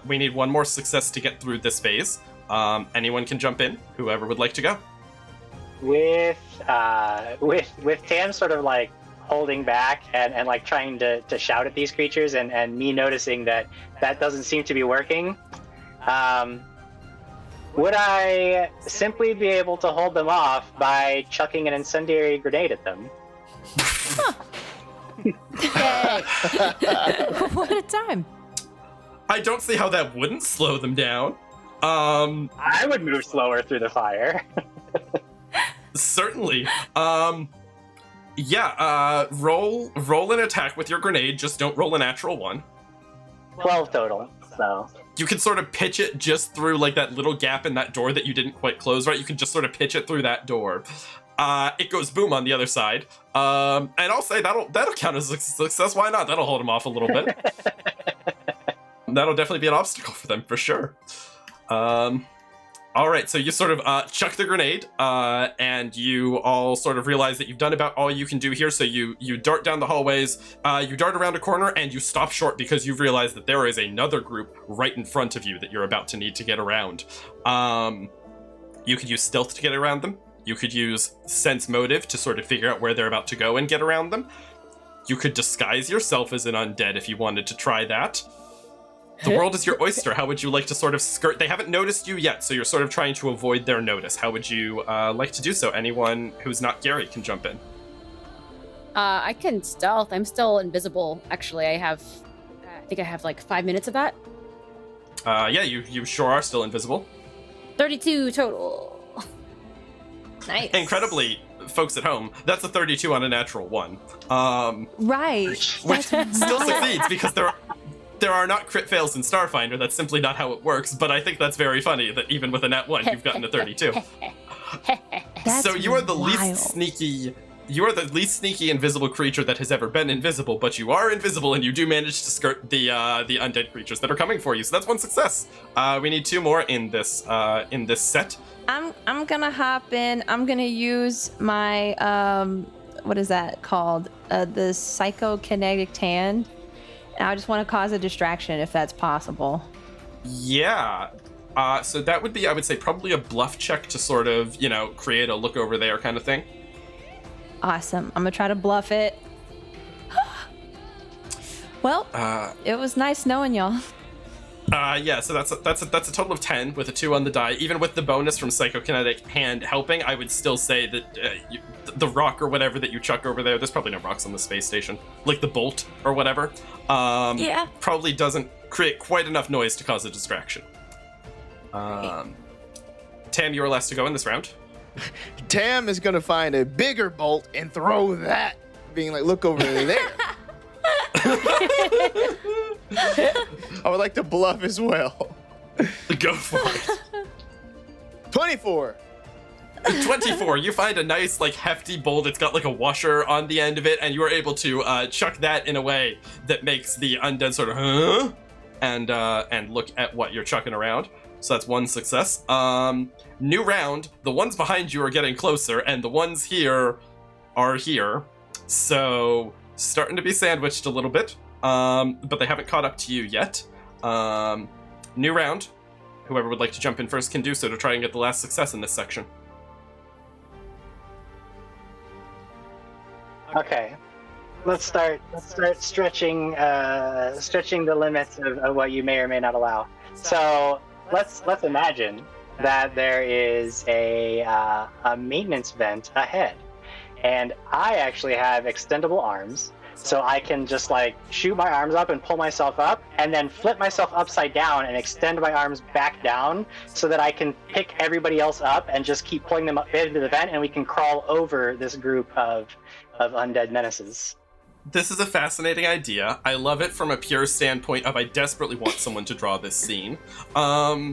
We need one more success to get through this phase. Anyone can jump in, whoever would like to go. with Tam sort of like holding back and like trying to shout at these creatures, and me noticing that doesn't seem to be working, would I simply be able to hold them off by chucking an incendiary grenade at them? Yay. What a time. I don't see how that wouldn't slow them down. I would move slower through the fire. Certainly. Roll an attack with your grenade, just don't roll a natural one. 12 total, so... You can sort of pitch it just through like that little gap in that door that you didn't quite close, right? You can just sort of pitch it through that door. It goes boom on the other side. And I'll say that'll count as a success. Why not? That'll hold them off a little bit. That'll definitely be an obstacle for them, for sure. All right, so you sort of chuck the grenade, and you all sort of realize that you've done about all you can do here. So you dart down the hallways, you dart around a corner, and you stop short because you've realized that there is another group right in front of you that you're about to need to get around. You could use stealth to get around them. You could use sense motive to sort of figure out where they're about to go and get around them. You could disguise yourself as an undead if you wanted to try that. The world is your oyster. How would you like to sort of skirt? They haven't noticed you yet, so you're sort of trying to avoid their notice. How would you like to do so? Anyone who's not Gary can jump in. I can stealth. I'm still invisible. Actually, I think I have like 5 minutes of that. Yeah, you sure are still invisible. 32 total. Nice. Incredibly, folks at home, that's a 32 on a natural 1. Right. Which still succeeds because there are not crit fails in Starfinder. That's simply not how it works, but I think that's very funny that even with a nat 1, you've gotten a 32. So you are the least sneaky invisible creature that has ever been invisible, but you are invisible and you do manage to skirt the undead creatures that are coming for you. So that's one success. We need 2 more in this set. I'm gonna hop in. I'm gonna use my what is that called? The psychokinetic hand. And I just want to cause a distraction if that's possible. Yeah. So that would be, I would say, probably a bluff check to sort of, create a look over there kind of thing. Awesome. I'm gonna try to bluff it. Well, it was nice knowing y'all. Yeah, so that's a total of 10 with a 2 on the die. Even with the bonus from Psychokinetic Hand helping, I would still say that the rock or whatever that you chuck over there's probably no rocks on the space station, like the bolt or whatever. Yeah. Probably doesn't create quite enough noise to cause a distraction. Tam, you are last to go in this round. Tam is gonna find a bigger bolt and throw that, being like, look over there. I would like to bluff as well. Go for it. 24. 24. You find a nice, hefty bolt. It's got, a washer on the end of it, and you are able to chuck that in a way that makes the undead sort of, huh? And look at what you're chucking around. So that's one success. New round. The ones behind you are getting closer, and the ones here are here. So, starting to be sandwiched a little bit. But they haven't caught up to you yet. New round. Whoever would like to jump in first can do so to try and get the last success in this section. Okay, let's start stretching the limits of what you may or may not allow. So let's imagine that there is a maintenance vent ahead, and I actually have extendable arms. So I can just shoot my arms up and pull myself up, and then flip myself upside down and extend my arms back down so that I can pick everybody else up and just keep pulling them up into the vent, and we can crawl over this group of undead menaces. This is a fascinating idea. I love it from a pure standpoint of I desperately want someone to draw this scene. But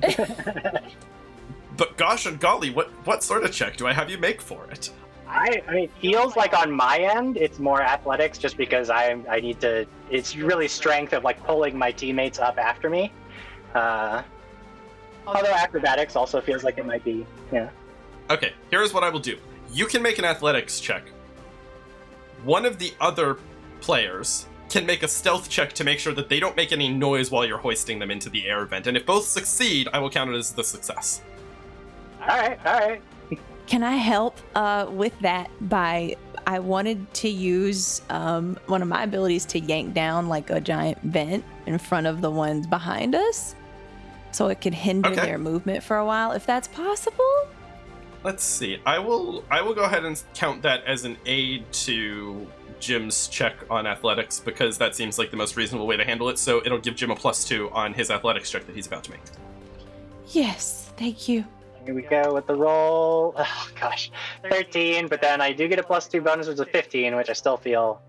gosh and golly, what sort of check do I have you make for it? I mean, it feels like on my end, it's more athletics just because I need to, it's really strength of pulling my teammates up after me. Although acrobatics also feels like it might be, yeah. Okay, here's what I will do. You can make an athletics check. One of the other players can make a stealth check to make sure that they don't make any noise while you're hoisting them into the air vent. And if both succeed, I will count it as the success. All right. Can I help with that I wanted to use one of my abilities to yank down like a giant vent in front of the ones behind us so it could hinder their movement for a while, if that's possible. Let's see. I will go ahead and count that as an aid to Jim's check on athletics, because that seems like the most reasonable way to handle it. So it'll give Jim a +2 on his athletics check that he's about to make. Yes, thank you. Here we go with the roll. Oh gosh, 13. But then I do get a +2 bonus, which is 15, which I still feel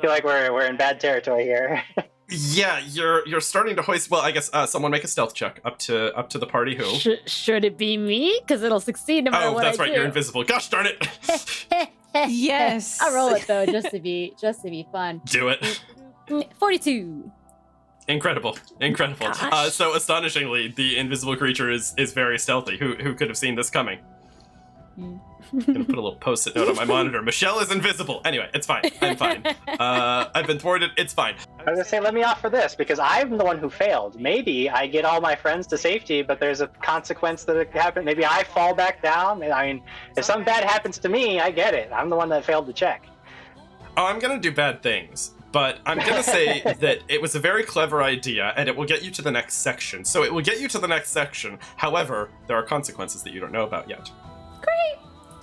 like we're in bad territory here. Yeah, you're starting to hoist. Well, I guess someone make a stealth check up to the party. Who? Should it be me? Because it'll succeed no matter what I do. Oh, that's right. You're invisible. Gosh darn it! Yes. I'll roll it though, just to be fun. Do it. 42. Incredible. So astonishingly, the invisible creature is very stealthy. Who could have seen this coming? I'm gonna put a little post-it note on my monitor. Michelle is invisible. Anyway, it's fine. I'm fine. I've been thwarted. It's fine. I was gonna say, let me offer this, because I'm the one who failed. Maybe I get all my friends to safety, but there's a consequence that happened. Maybe I fall back down. I mean, if something bad happens to me, I get it. I'm the one that failed to check. Oh, I'm gonna do bad things. But I'm going to say that it was a very clever idea, and it will get you to the next section. So it will get you to the next section. However, there are consequences that you don't know about yet. Great.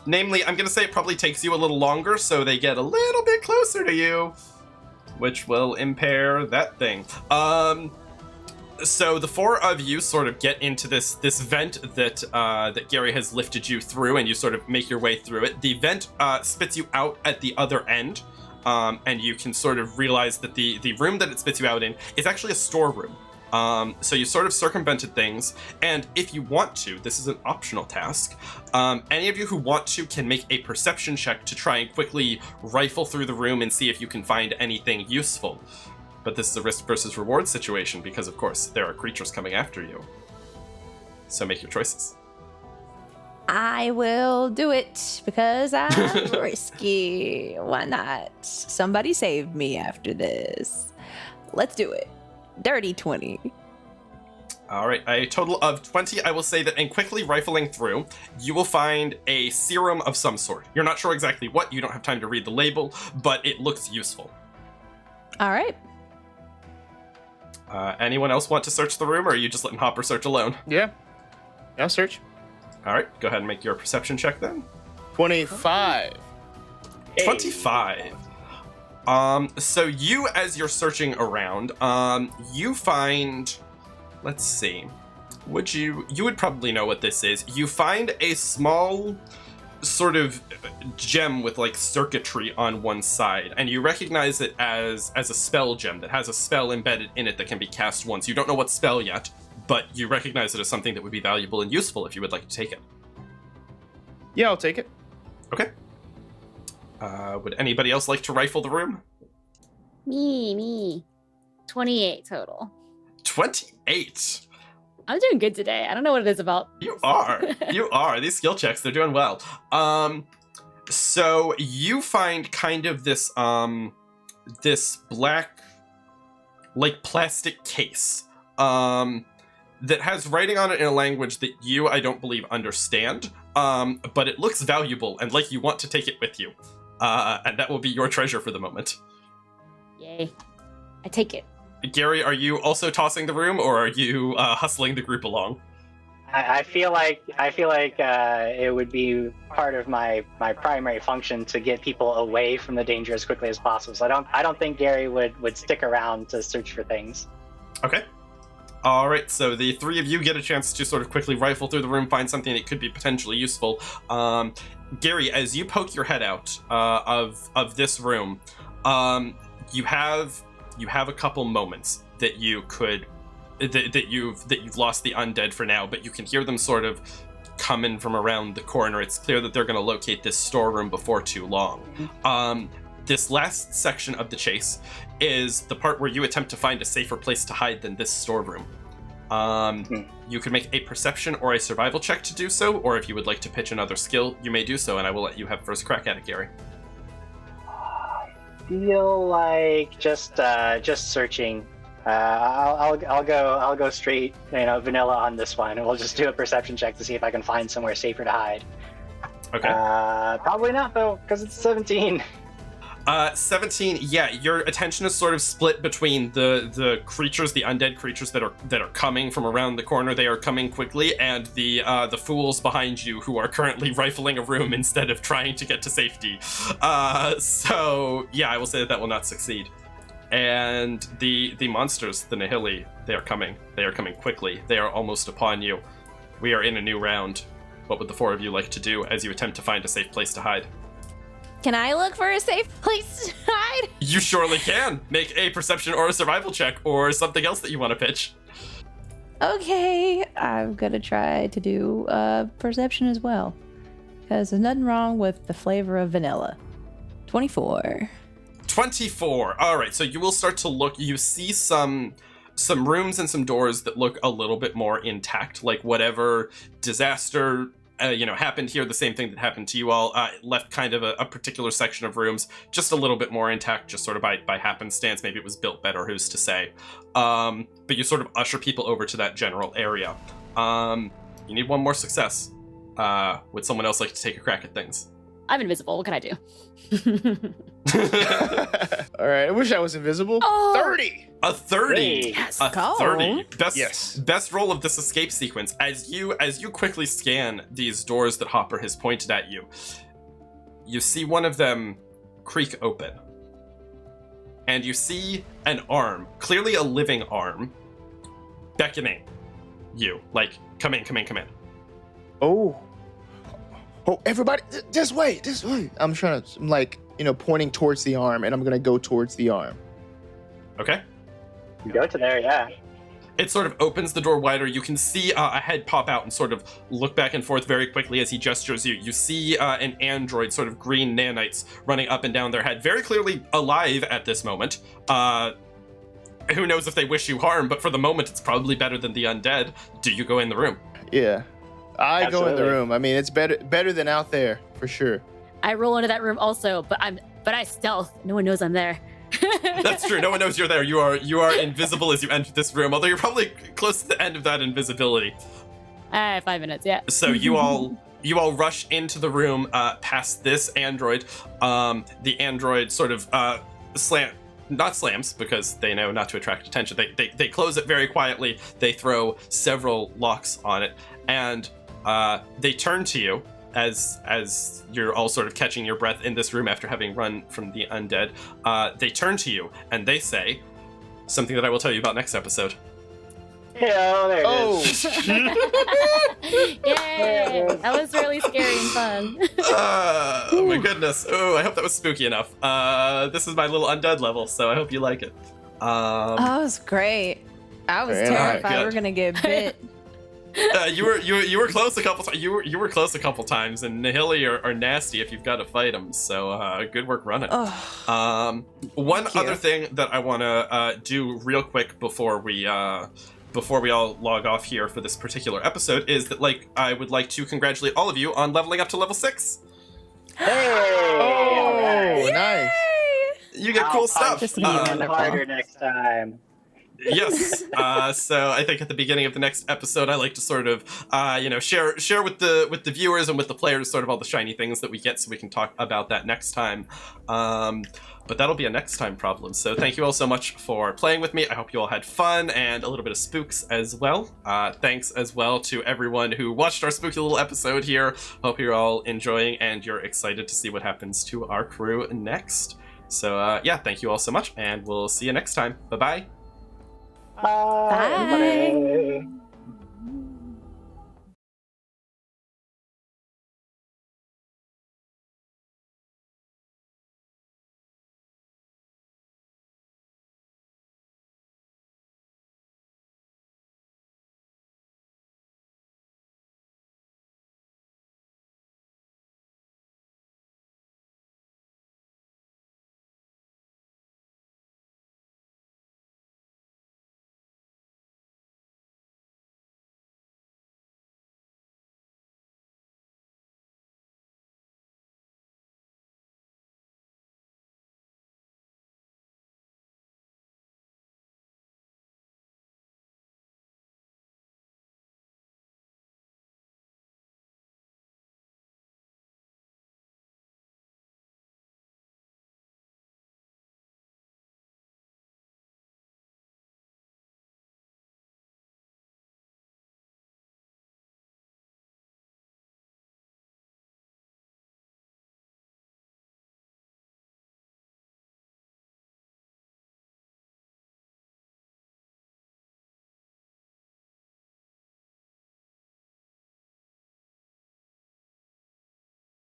Namely, I'm going to say it probably takes you a little longer, so they get a little bit closer to you, which will impair that thing. So the four of you sort of get into this vent that Gary has lifted you through, and you sort of make your way through it. The vent spits you out at the other end. And you can sort of realize that the room that it spits you out in is actually a storeroom. So you sort of circumvented things, and if you want to, this is an optional task, any of you who want to can make a perception check to try and quickly rifle through the room and see if you can find anything useful. But this is a risk versus reward situation, because of course there are creatures coming after you. So make your choices. I will do it because I'm risky. Why not? Somebody save me after this. Let's do it. Dirty 20. All right, a total of 20. I will say that in quickly rifling through, you will find a serum of some sort. You're not sure exactly what, you don't have time to read the label, but it looks useful. All right. Anyone else want to search the room, or are you just letting Hopper search alone? Yeah. I'll search. All right, go ahead and make your perception check then. 25. Hey. 25. So you, as you're searching around, you find, let's see, you would probably know what this is. You find a small sort of gem with like circuitry on one side, and you recognize it as a spell gem that has a spell embedded in it that can be cast once. You don't know what spell yet, but you recognize it as something that would be valuable and useful if you would like to take it. Yeah, I'll take it. Okay. Would anybody else like to rifle the room? Me. 28 total. 28. I'm doing good today. I don't know what it is about. You are. You are. These skill checks, they're doing well. So you find kind of this black, like, plastic case, that has writing on it in a language that you, I don't believe, understand. But it looks valuable and like you want to take it with you. And that will be your treasure for the moment. Yay. I take it. Gary, are you also tossing the room, or are you hustling the group along? I feel like it would be part of my primary function to get people away from the danger as quickly as possible. So I don't think Gary would stick around to search for things. Okay. All right, so the three of you get a chance to sort of quickly rifle through the room, find something that could be potentially useful. Gary, as you poke your head out of this room, you have a couple moments that you could that you've lost the undead for now, but you can hear them sort of coming from around the corner. It's clear that they're going to locate this storeroom before too long. This last section of the chase is the part where you attempt to find a safer place to hide than this storeroom. You can make a perception or a survival check to do so, or if you would like to pitch another skill, you may do so, and I will let you have first crack at it, Gary. Feel like just searching. I'll go straight, vanilla on this one, and we'll just do a perception check to see if I can find somewhere safer to hide. Okay. Probably not though, because it's 17. 17. Yeah, your attention is sort of split between the creatures, the undead creatures that are coming from around the corner. They are coming quickly, and the fools behind you who are currently rifling a room instead of trying to get to safety. So yeah, I will say that will not succeed. And the monsters, the Nihili, they are coming. They are coming quickly. They are almost upon you. We are in a new round. What would the four of you like to do as you attempt to find a safe place to hide? Can I look for a safe place to hide? You surely can. Make a perception or a survival check or something else that you want to pitch. Okay, I'm gonna try to do perception as well. Because there's nothing wrong with the flavor of vanilla. 24. 24. All right, so you will start to look. You see some rooms and some doors that look a little bit more intact, like whatever disaster happened here, the same thing that happened to you all, left kind of a particular section of rooms just a little bit more intact, just sort of by happenstance. Maybe it was built better, who's to say. But you sort of usher people over to that general area. You need one more success. Would someone else like to take a crack at things? I'm invisible. What can I do? All right, I wish I was invisible. Oh. 30. A 30. Yes, A go. 30. Yes. Best roll of this escape sequence. As you quickly scan these doors that Hopper has pointed at you, you see one of them creak open. And you see an arm, clearly a living arm, beckoning you. Like, come in. Oh, everybody, this way. I'm pointing towards the arm, and I'm gonna go towards the arm. Okay. You go to there, yeah. It sort of opens the door wider. You can see a head pop out and sort of look back and forth very quickly as he gestures you. You see an android, sort of green nanites, running up and down their head, very clearly alive at this moment. Who knows if they wish you harm, but for the moment, it's probably better than the undead. Do you go in the room? Yeah, I go in the Absolutely. room. I mean, it's better than out there for sure. I roll into that room also, but I stealth. No one knows I'm there. That's true. No one knows you're there. You are invisible as you enter this room, although you're probably close to the end of that invisibility. 5 minutes, yeah. So you all rush into the room past this android. The android sort of not slams, because they know not to attract attention. They close it very quietly. They throw several locks on it, and they turn to you as you're all sort of catching your breath in this room after having run from the undead. They turn to you and they say something that I will tell you about next episode. Yeah, there it Oh, is. Yay! That was really scary and fun. Oh my goodness. Oh, I hope that was spooky enough. This is my little undead level, so I hope you like it. That was great. I was Very terrified nice. we were gonna get bit. You were close a couple times. You were close a couple times, and Nihili are nasty if you've got to fight them. So good work running. Oh, One Thank you. other thing that I want to do real quick before we all log off here for this particular episode is that I would like to congratulate all of you on leveling up to level 6. Hey! all right. nice. You get I'll cool punch stuff. even harder next time. Yes. So I think at the beginning of the next episode, I like to sort of, share with the viewers and with the players sort of all the shiny things that we get, so we can talk about that next time. But that'll be a next time problem. So thank you all so much for playing with me. I hope you all had fun and a little bit of spooks as well. Thanks as well to everyone who watched our spooky little episode here. Hope you're all enjoying and you're excited to see what happens to our crew next. So thank you all so much, and we'll see you next time. Bye-bye. Bye. Bye. everybody.